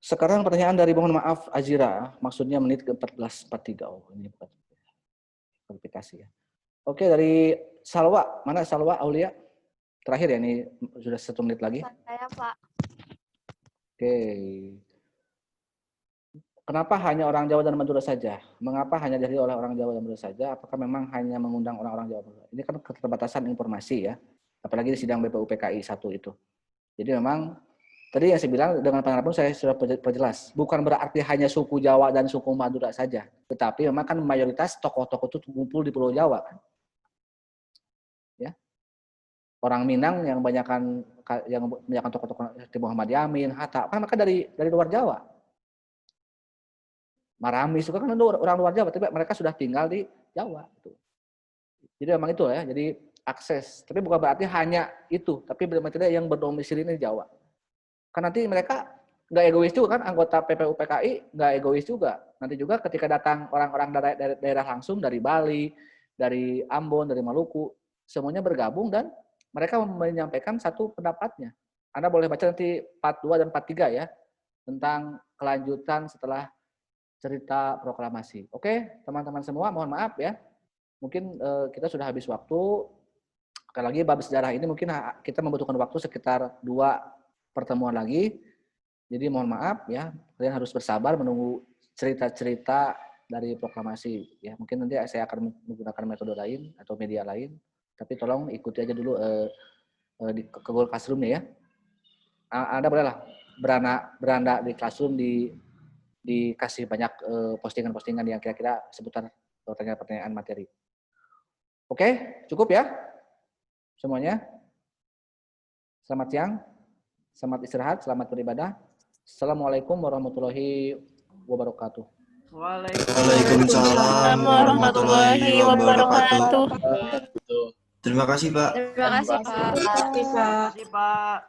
Sekarang pertanyaan dari mohon maaf Azira, maksudnya menit ke 14.43. Oh, ini bukan verifikasi ya. Oke, dari Salwa, mana Salwa Aulia? Terakhir ya, ini sudah 1 menit lagi. Saya, Pak. Oke. Kenapa hanya orang Jawa dan Madura saja? Mengapa hanya dihadiri oleh orang Jawa dan Madura saja? Apakah memang hanya mengundang orang-orang Jawa dan Madura? Ini kan keterbatasan informasi ya. Apalagi di sidang BPUPKI 1 itu. Jadi memang tadi yang saya bilang dengan penerapan saya sudah perjelas. Bukan berarti hanya suku Jawa dan suku Madura saja. Tetapi memang kan mayoritas tokoh-tokoh itu kumpul di Pulau Jawa kan. Ya. Orang Minang yang banyakkan tokoh-tokoh seperti Muhammad Yamin, Hatta, kan mereka dari luar Jawa. Maramis juga kan orang luar Jawa, tapi mereka sudah tinggal di Jawa. Jadi memang itu ya, jadi akses. Tapi bukan berarti hanya itu, tapi tidak yang berdomisili di Jawa. Kan nanti mereka nggak egois juga kan, anggota PPUPKI nggak egois juga. Nanti juga ketika datang orang-orang dari daerah langsung, dari Bali, dari Ambon, dari Maluku, semuanya bergabung dan mereka menyampaikan satu pendapatnya. Anda boleh baca nanti part 2 dan part 3 ya, tentang kelanjutan setelah cerita proklamasi. Oke, teman-teman semua, mohon maaf ya. Mungkin kita sudah habis waktu. Sekali lagi, bab sejarah ini mungkin kita membutuhkan waktu sekitar 2 pertemuan lagi. Jadi mohon maaf ya, kalian harus bersabar menunggu cerita-cerita dari proklamasi. Ya, mungkin nanti saya akan menggunakan metode lain atau media lain. Tapi tolong ikuti aja dulu di Google Classroom-nya ya. Anda bolehlah beranda di Classroom dikasih banyak postingan-postingan yang kira-kira seputar pertanyaan-pertanyaan materi. Oke, cukup ya semuanya. Selamat siang, selamat istirahat, selamat beribadah. Assalamualaikum warahmatullahi wabarakatuh. Waalaikumsalam warahmatullahi wabarakatuh. Terima kasih, Pak. Terima kasih, Pak. Terima kasih, Pak.